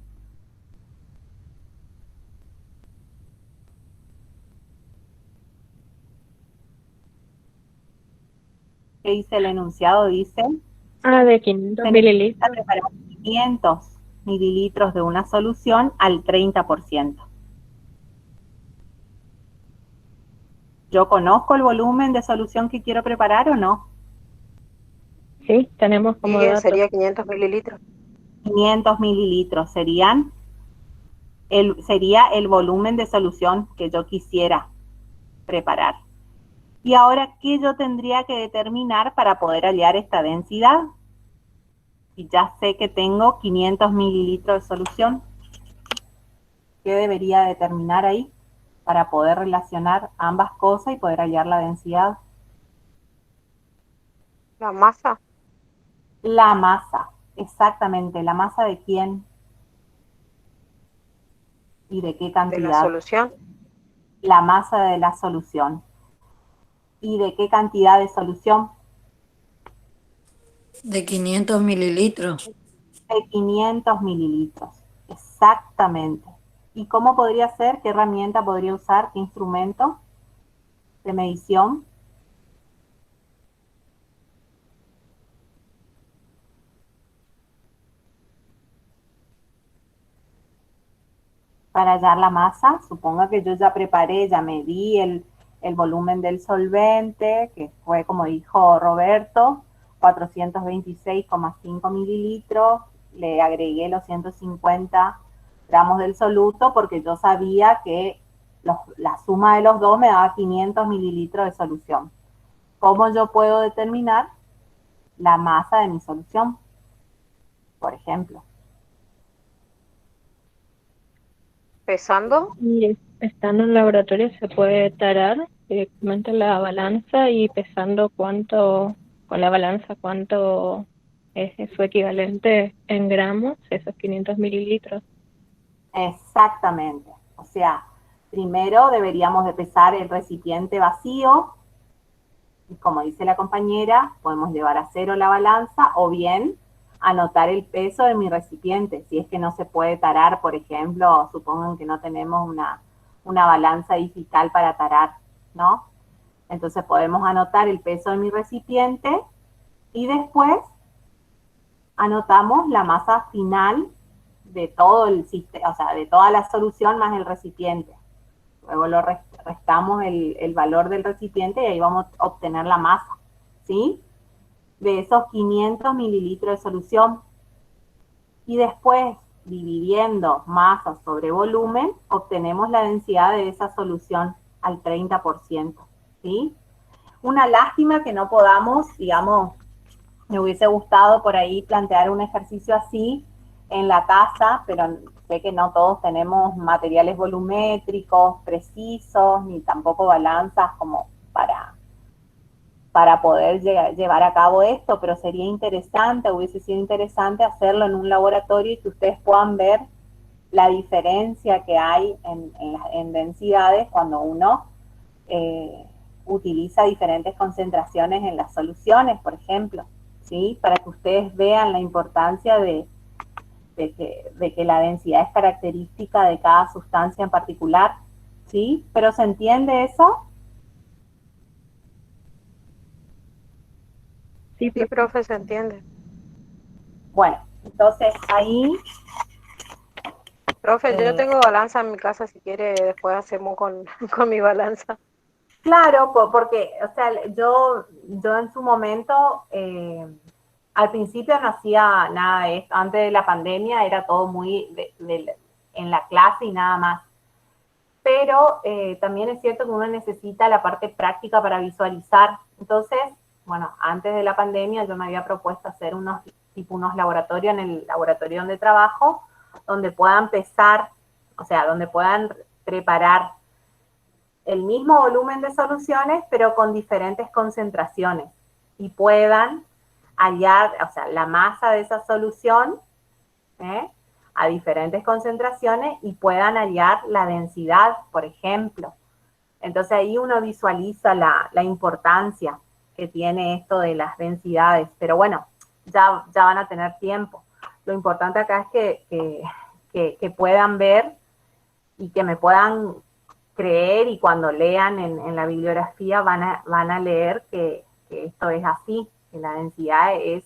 ¿Qué dice el enunciado? Dice, De 500 se necesita mililitros. preparar 500 mililitros de una solución al 30%. ¿Yo conozco el volumen de solución que quiero preparar o no? Sí, tenemos como dato. Sería 500 mililitros. 500 mililitros sería el volumen de solución que yo quisiera preparar. Y ahora, ¿qué yo tendría que determinar para poder hallar esta densidad? y ya sé que tengo 500 mililitros de solución, ¿qué debería determinar ahí para poder relacionar ambas cosas y poder hallar la densidad? La masa La masa, exactamente. ¿La masa de quién? ¿Y de qué de la cantidad? solución. La masa de la solución. ¿Y de qué cantidad de solución? De 500 mililitros. De 500 mililitros. Exactamente. ¿Y cómo podría ser? ¿Qué herramienta podría usar? ¿Qué instrumento de medición? Para hallar la masa, suponga que yo ya preparé, ya medí el volumen del solvente, que fue, como dijo Roberto, 426,5 mililitros, le agregué los 150 gramos del soluto porque yo sabía que la suma de los dos me daba 500 mililitros de solución. ¿Cómo yo puedo determinar la masa de mi solución? Por ejemplo. Pesando, Y estando en el laboratorio se puede tarar directamente la balanza y pesando cuánto, con la balanza cuánto es su equivalente en gramos, esos 500 mililitros. Exactamente. O sea, primero deberíamos de pesar el recipiente vacío y, como dice la compañera, podemos llevar a cero la balanza o bien anotar el peso de mi recipiente. Si es que no se puede tarar, por ejemplo, supongan que no tenemos una balanza digital para tarar, ¿no? Entonces podemos anotar el peso de mi recipiente y después anotamos la masa final de todo el sistema, o sea, de toda la solución más el recipiente. Luego lo restamos el valor del recipiente y ahí vamos a obtener la masa, ¿sí? De esos 500 mililitros de solución. Y después, dividiendo masa sobre volumen, obtenemos la densidad de esa solución al 30%, ¿sí? Una lástima que no podamos, digamos, me hubiese gustado por ahí plantear un ejercicio así en la casa, pero sé que no todos tenemos materiales volumétricos precisos, ni tampoco balanzas como para poder llevar a cabo esto, pero sería interesante, hubiese sido interesante hacerlo en un laboratorio y que ustedes puedan ver la diferencia que hay en densidades cuando uno utiliza diferentes concentraciones en las soluciones, por ejemplo, ¿sí? Para que ustedes vean la importancia de que la densidad es característica de cada sustancia en particular, ¿sí? ¿Pero se entiende eso? Sí, sí, profe, se entiende. Bueno, entonces ahí... Profe, yo tengo balanza en mi casa, si quiere después hacemos con, con mi balanza. Claro, porque, o sea, yo en su momento, al principio no hacía nada de esto. Antes de la pandemia era todo muy en la clase y nada más. Pero también es cierto que uno necesita la parte práctica para visualizar. Entonces, bueno, antes de la pandemia yo me había propuesto hacer unos laboratorios en el laboratorio donde trabajo, donde puedan pesar, o sea, donde puedan preparar el mismo volumen de soluciones, pero con diferentes concentraciones y puedan hallar, o sea, la masa de esa solución a diferentes concentraciones y puedan hallar la densidad, por ejemplo. Entonces ahí uno visualiza la importancia que tiene esto de las densidades, pero bueno, ya van a tener tiempo. Lo importante acá es que puedan ver y que me puedan creer, y cuando lean en la bibliografía van a leer que esto es así, que la densidad es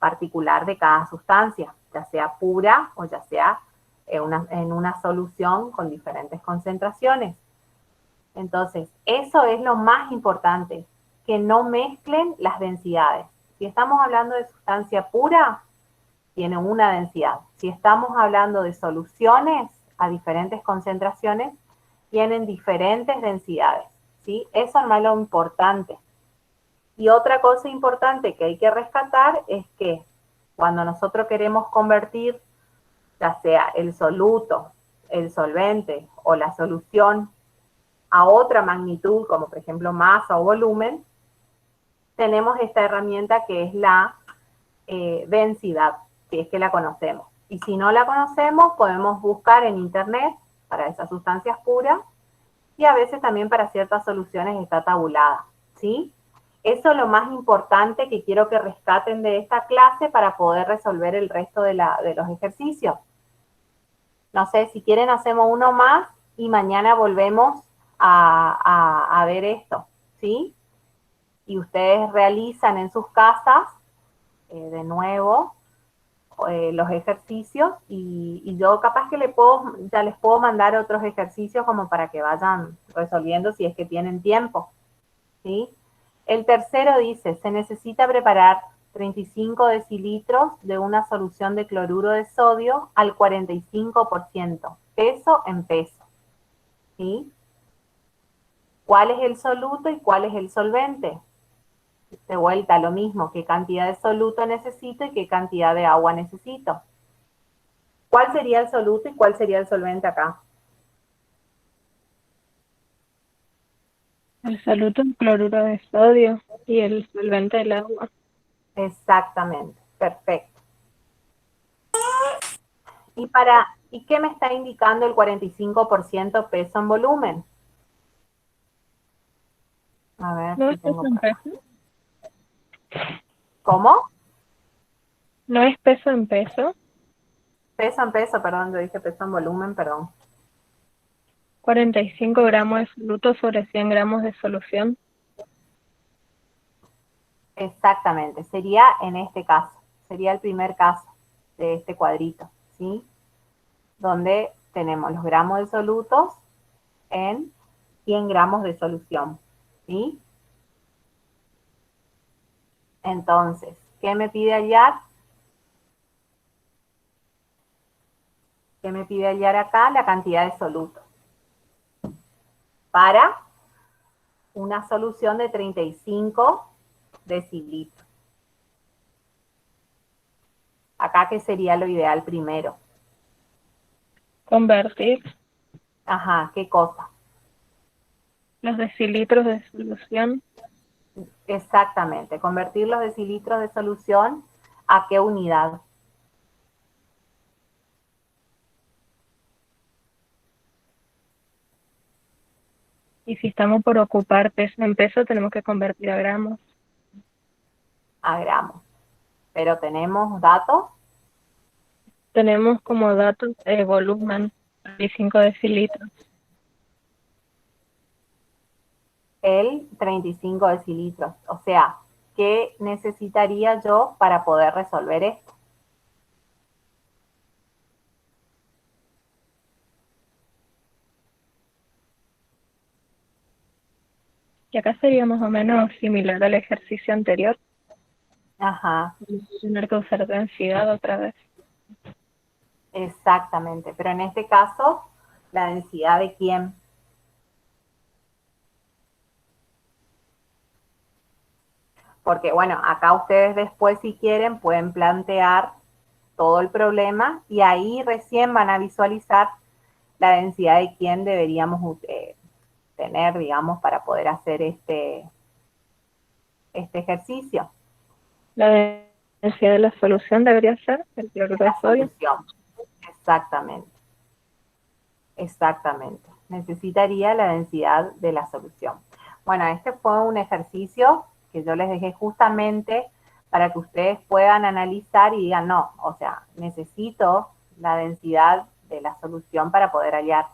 particular de cada sustancia, ya sea pura o ya sea en una solución con diferentes concentraciones. Entonces, eso es lo más importante, que no mezclen las densidades. Si estamos hablando de sustancia pura, tiene una densidad. Si estamos hablando de soluciones a diferentes concentraciones, tienen diferentes densidades, ¿sí? Eso no es lo importante. Y otra cosa importante que hay que rescatar es que Cuando nosotros queremos convertir, ya sea el soluto, el solvente o la solución a otra magnitud, como por ejemplo masa o volumen, tenemos esta herramienta que es la densidad, si es que la conocemos. Y si no la conocemos, podemos buscar en internet para esas sustancias puras y a veces también para ciertas soluciones está tabulada, ¿sí? Eso es lo más importante que quiero que rescaten de esta clase para poder resolver el resto de los ejercicios. No sé, si quieren hacemos uno más y mañana volvemos a ver esto, ¿sí? Y ustedes realizan en sus casas, de nuevo, los ejercicios y yo capaz que ya les puedo mandar otros ejercicios como para que vayan resolviendo si es que tienen tiempo, ¿sí? El tercero dice, se necesita preparar 35 decilitros de una solución de cloruro de sodio al 45%, peso en peso, ¿sí? ¿Cuál es el soluto y cuál es el solvente? De vuelta, lo mismo, qué cantidad de soluto necesito y qué cantidad de agua necesito. ¿Cuál sería el soluto y cuál sería el solvente acá? El soluto en cloruro de sodio y el solvente del agua. Exactamente, perfecto. ¿Y qué me está indicando el 45% peso en volumen? A ver ¿No si es peso tengo en por acá. peso? ¿Cómo? ¿No es peso en peso? Peso en peso, perdón, yo dije peso en volumen, perdón. 45 gramos de soluto sobre 100 gramos de solución. Exactamente, sería en este caso, sería el primer caso de este cuadrito, ¿sí? Donde tenemos los gramos de solutos en 100 gramos de solución, ¿sí? Entonces, ¿qué me pide hallar? ¿Qué me pide hallar acá? La cantidad de solutos para una solución de 35 decilitros. Acá, ¿qué sería lo ideal primero? Convertir Ajá, ¿qué cosa? los decilitros de solución. Exactamente, convertir los decilitros de solución a qué unidad. Y si estamos por ocupar peso en peso, tenemos que convertir a gramos. A gramos. Pero tenemos datos. Tenemos como datos volumen, 25 decilitros. El 35 decilitros. O sea, ¿qué necesitaría yo para poder resolver esto? Y acá sería más o menos similar al ejercicio anterior. Ajá, Tener que usar densidad otra vez. exactamente. Pero en este caso, ¿la densidad de quién? Porque bueno, acá ustedes después si quieren pueden plantear todo el problema y ahí recién van a visualizar la densidad de quién deberíamos tener, digamos, para poder hacer este ejercicio. La densidad de la solución debería ser el cloruro de La sodio. solución, exactamente. Exactamente. Necesitaría la densidad de la solución. Bueno, este fue un ejercicio que yo les dejé justamente para que ustedes puedan analizar y digan, no, o sea, necesito la densidad de la solución para poder hallar.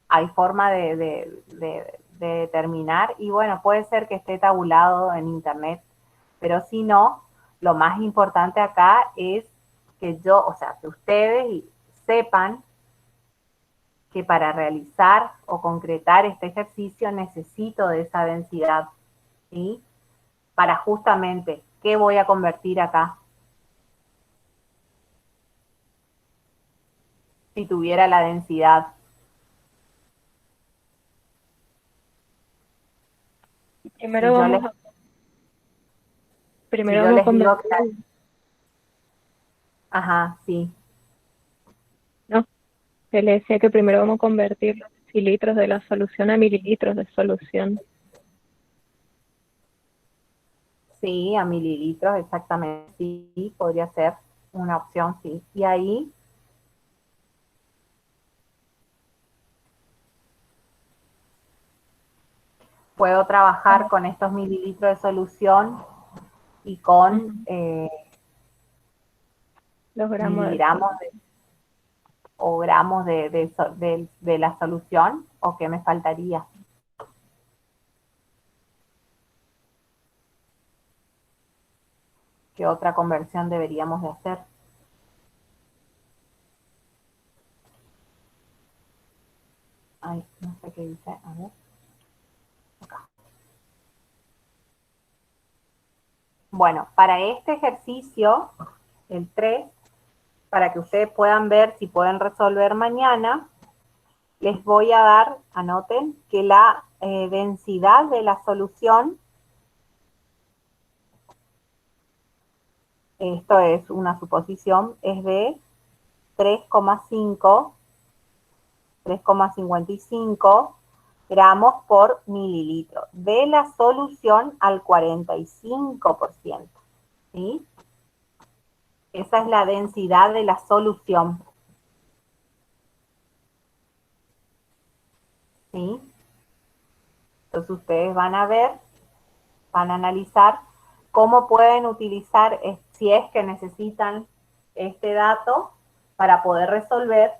Hay forma de determinar y bueno, puede ser que esté tabulado en internet, pero si no, lo más importante acá es que yo, o sea, que ustedes sepan que para realizar o concretar este ejercicio necesito de esa densidad, ¿sí? Para justamente, ¿qué voy a convertir acá? Si tuviera la densidad. Si Primero yo vamos les, a, si primero yo vamos a les digo convertir Ajá, sí. No, que le decía que primero vamos a convertir los decilitros de la solución a mililitros de solución. Sí, a mililitros, exactamente. Sí, podría ser una opción, sí. Y ahí puedo trabajar con estos mililitros de solución y con Los gramos de miligramos o gramos de la solución, o qué me faltaría. ¿Qué otra conversión deberíamos de hacer? Ay, no sé qué dice. A ver. Acá. Bueno, para este ejercicio, el 3, para que ustedes puedan ver si pueden resolver mañana, les voy a dar, anoten, que la densidad de la solución, esto es una suposición, es de 3,55 gramos por mililitro de la solución al 45%. ¿Sí? Esa es la densidad de la solución. ¿Sí? Entonces ustedes van a ver, van a analizar cómo pueden utilizar, si es que necesitan este dato para poder resolver,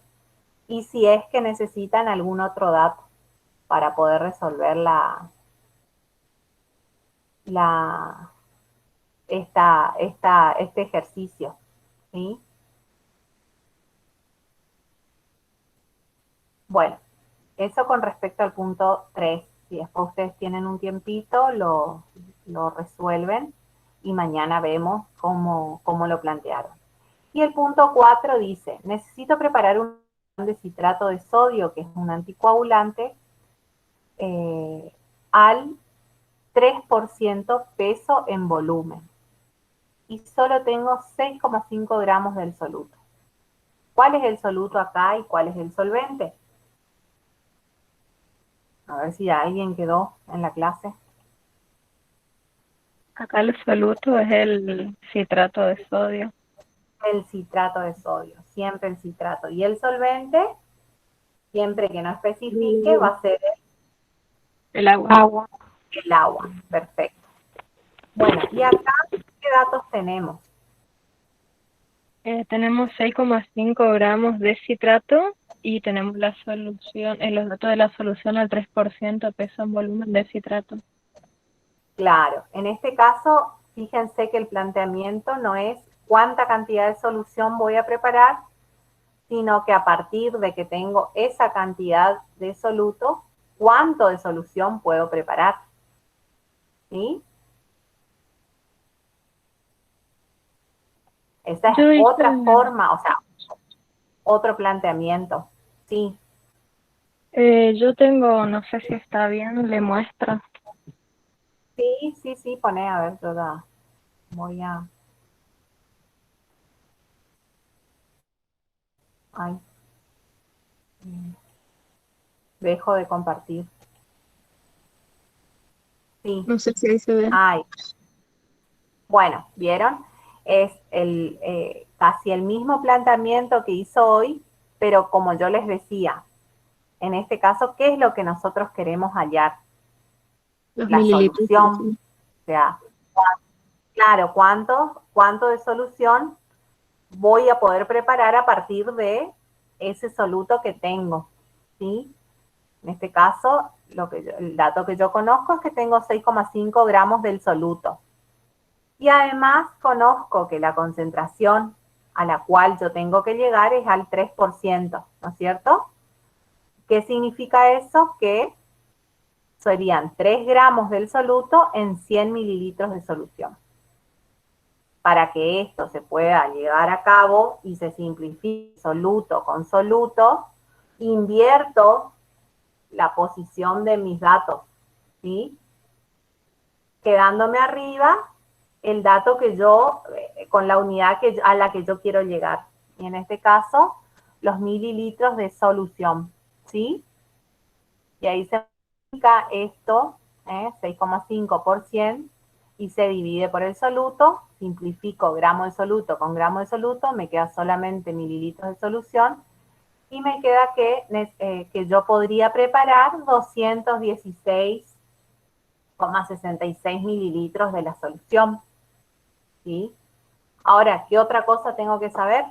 y si es que necesitan algún otro dato para poder resolver este ejercicio. ¿Sí? Bueno, eso con respecto al punto 3. Si después ustedes tienen un tiempito, lo resuelven y mañana vemos cómo lo plantearon. Y el punto 4 dice, necesito preparar un de citrato de sodio, que es un anticoagulante, al 3% peso en volumen. Y solo tengo 6,5 gramos del soluto. ¿Cuál es el soluto acá y cuál es el solvente? A ver si alguien quedó en la clase. Acá el soluto es el citrato de sodio. El citrato de sodio, siempre el citrato. Y el solvente, siempre que no especifique, va a ser El agua. el agua. Perfecto. Bueno, y acá, ¿qué datos tenemos? Tenemos 6,5 gramos de citrato y tenemos la solución, los datos de la solución al 3% peso en volumen de citrato. Claro, en este caso, fíjense que el planteamiento no es cuánta cantidad de solución voy a preparar, sino que a partir de que tengo esa cantidad de soluto, ¿cuánto de solución puedo preparar? ¿Sí? Esa es otra forma, o sea, otro planteamiento. Sí. Yo tengo, no sé si está bien, le muestro. Sí, poné, a ver, yo la voy a... Ay. Dejo de compartir. Sí. No sé si ahí se ve. Ay. Bueno, ¿vieron? Es casi el mismo planteamiento que hizo hoy, pero como yo les decía, en este caso, ¿qué es lo que nosotros queremos hallar? Los La mililitros. solución. O sea, claro, ¿cuánto de solución voy a poder preparar a partir de ese soluto que tengo? ¿Sí? En este caso, el dato que yo conozco es que tengo 6,5 gramos del soluto. Y además conozco que la concentración a la cual yo tengo que llegar es al 3%, ¿no es cierto? ¿Qué significa eso? Que serían 3 gramos del soluto en 100 mililitros de solución. Para que esto se pueda llevar a cabo y se simplifique soluto con soluto, invierto la posición de mis datos, ¿sí? Quedándome arriba el dato que yo, con la unidad a la que yo quiero llegar. Y en este caso, los mililitros de solución, ¿sí? Y ahí se multiplica esto, 6,5 por 100, y se divide por el soluto. Simplifico gramo de soluto con gramo de soluto, me queda solamente mililitros de solución, y me queda que yo podría preparar 216,66 mililitros de la solución, ¿sí? Ahora, ¿qué otra cosa tengo que saber?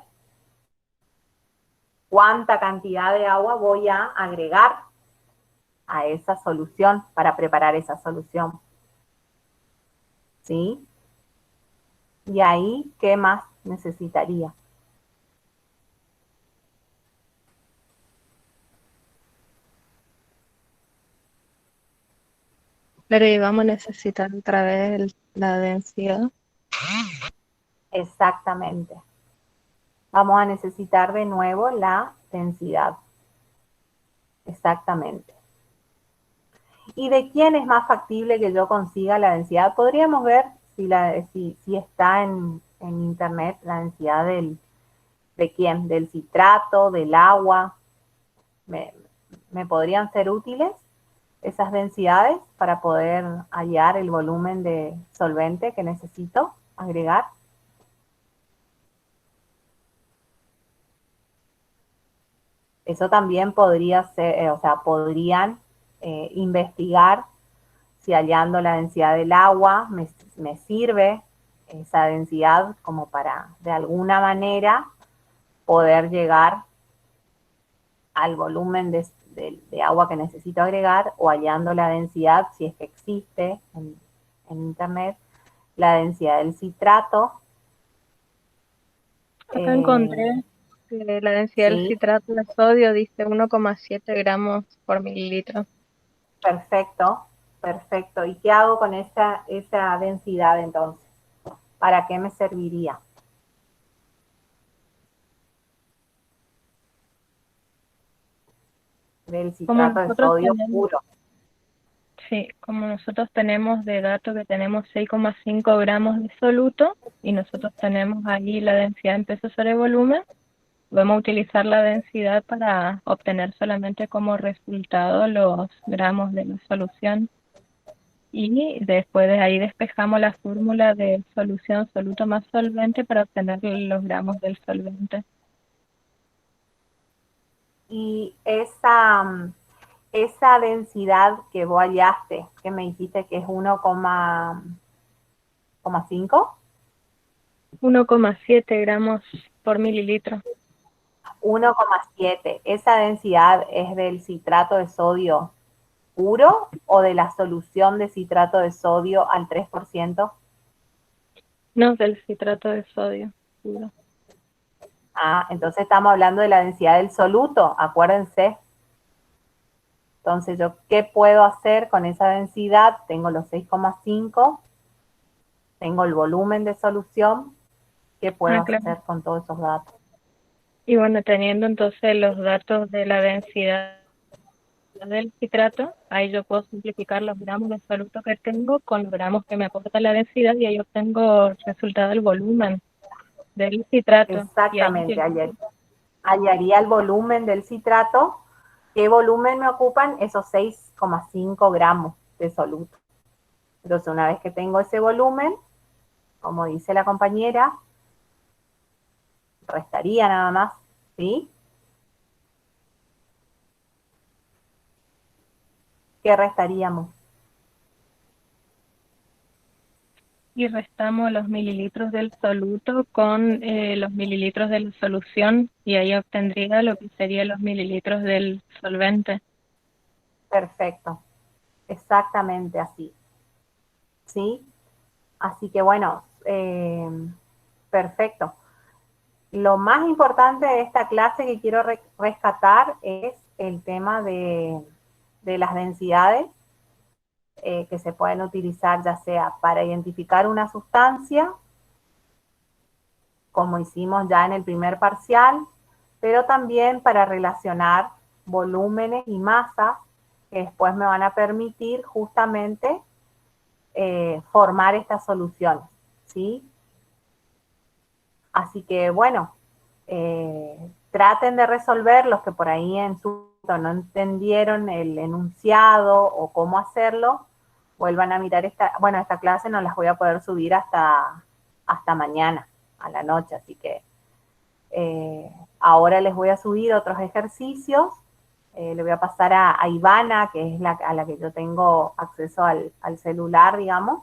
¿Cuánta cantidad de agua voy a agregar a esa solución para preparar esa solución? ¿Sí? Y ahí, ¿qué más necesitaría? Pero y vamos a necesitar otra vez la densidad. Exactamente. Vamos a necesitar de nuevo la densidad. Exactamente. ¿Y de quién es más factible que yo consiga la densidad? Podríamos ver si está en internet la densidad ¿de quién? ¿Del citrato, del agua? ¿Me podrían ser útiles esas densidades para poder hallar el volumen de solvente que necesito agregar? Eso también podría ser, podrían investigar si hallando la densidad del agua me sirve esa densidad como para, de alguna manera, poder llegar al volumen de agua que necesito agregar, o hallando la densidad, si es que existe en internet, la densidad del citrato. Acá encontré que la densidad del Sí, citrato de sodio dice 1,7 gramos por mililitro. perfecto, perfecto. ¿Y qué hago con esa densidad entonces? ¿Para qué me serviría? Del Como citrato de nosotros sodio tenemos, puro. sí, como nosotros tenemos de dato que tenemos 6,5 gramos de soluto y nosotros tenemos ahí la densidad en peso sobre volumen, podemos utilizar la densidad para obtener solamente como resultado los gramos de la solución. Y después de ahí despejamos la fórmula de solución soluto más solvente para obtener los gramos del solvente. Y esa densidad que vos hallaste, que me dijiste que es 1,5, 1,7 gramos por mililitro. 1,7, ¿esa densidad es del citrato de sodio puro o de la solución de citrato de sodio al 3%? No, del citrato de sodio puro. Ah, entonces estamos hablando de la densidad del soluto, acuérdense. Entonces, ¿qué puedo hacer con esa densidad? Tengo los 6,5, tengo el volumen de solución. ¿Qué puedo Claro. hacer con todos esos datos? Y bueno, teniendo entonces los datos de la densidad del citrato, ahí yo puedo simplificar los gramos de soluto que tengo con los gramos que me aporta la densidad y ahí obtengo el resultado del volumen del citrato. Exactamente, hallaría el volumen del citrato. ¿Qué volumen me ocupan? Esos 6,5 gramos de soluto. Entonces, una vez que tengo ese volumen, como dice la compañera, restaría nada más, ¿sí? ¿Qué restaríamos? Y restamos los mililitros del soluto con los mililitros de la solución y ahí obtendría lo que serían los mililitros del solvente. Perfecto, exactamente así, ¿sí? Así que bueno, perfecto. Lo más importante de esta clase que quiero rescatar es el tema de las densidades que se pueden utilizar ya sea para identificar una sustancia, como hicimos ya en el primer parcial, pero también para relacionar volúmenes y masas que después me van a permitir justamente formar estas soluciones, ¿sí? Así que, bueno, traten de resolver los que por ahí en su no entendieron el enunciado o cómo hacerlo, vuelvan a mirar esta clase no las voy a poder subir hasta mañana, a la noche, así que ahora les voy a subir otros ejercicios, le voy a pasar a Ivana, que es a la que yo tengo acceso al celular, digamos,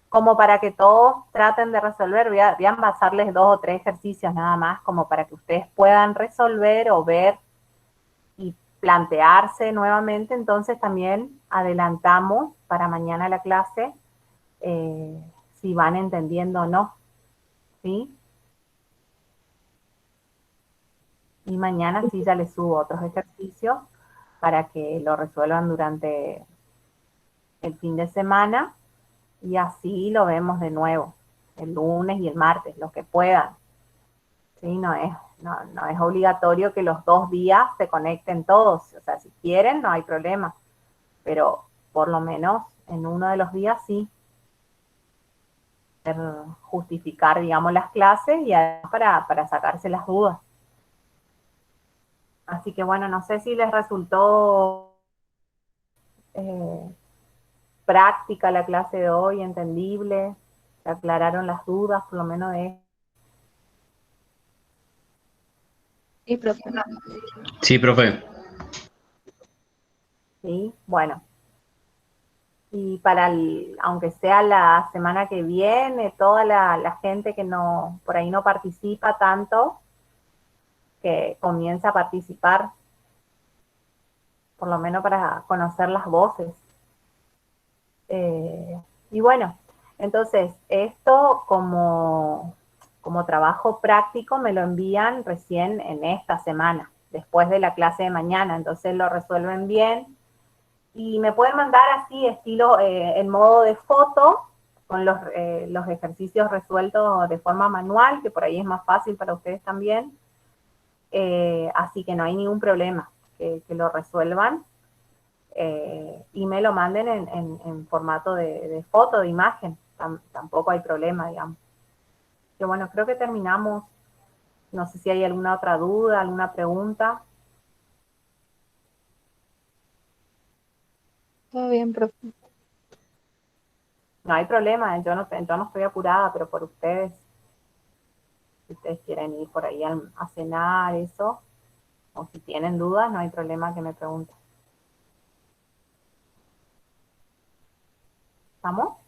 como para que todos traten de resolver. Voy a pasarles 2 o 3 ejercicios nada más, como para que ustedes puedan resolver o ver y plantearse nuevamente. Entonces también adelantamos para mañana la clase, si van entendiendo o no, ¿sí? Y mañana sí ya les subo otros ejercicios para que lo resuelvan durante el fin de semana y así lo vemos de nuevo el lunes y el martes, los que puedan. ¿Sí? No es obligatorio que los 2 días se conecten todos. O sea, si quieren, no hay problema. Pero por lo menos en uno de los días sí. Justificar, digamos, las clases y además para sacarse las dudas. Así que bueno, no sé si les resultó práctica la clase de hoy, entendible, se aclararon las dudas, por lo menos de... Sí, profe. Sí, profe. Sí, bueno. Y aunque sea la semana que viene, toda la gente que no, por ahí no participa tanto, que comienza a participar, por lo menos para conocer las voces. Y bueno, entonces esto como trabajo práctico me lo envían recién en esta semana, después de la clase de mañana, entonces lo resuelven bien y me pueden mandar así estilo en modo de foto con los ejercicios resueltos de forma manual, que por ahí es más fácil para ustedes también, así que no hay ningún problema que lo resuelvan. Y me lo manden en formato de foto, de imagen, tampoco hay problema, digamos. Que bueno, creo que terminamos. No sé si hay alguna otra duda, alguna pregunta. Todo bien, profe. No hay problema, yo no estoy apurada, pero por ustedes, si ustedes quieren ir por ahí a cenar, eso, o si tienen dudas, no hay problema que me pregunten. ¿Estamos?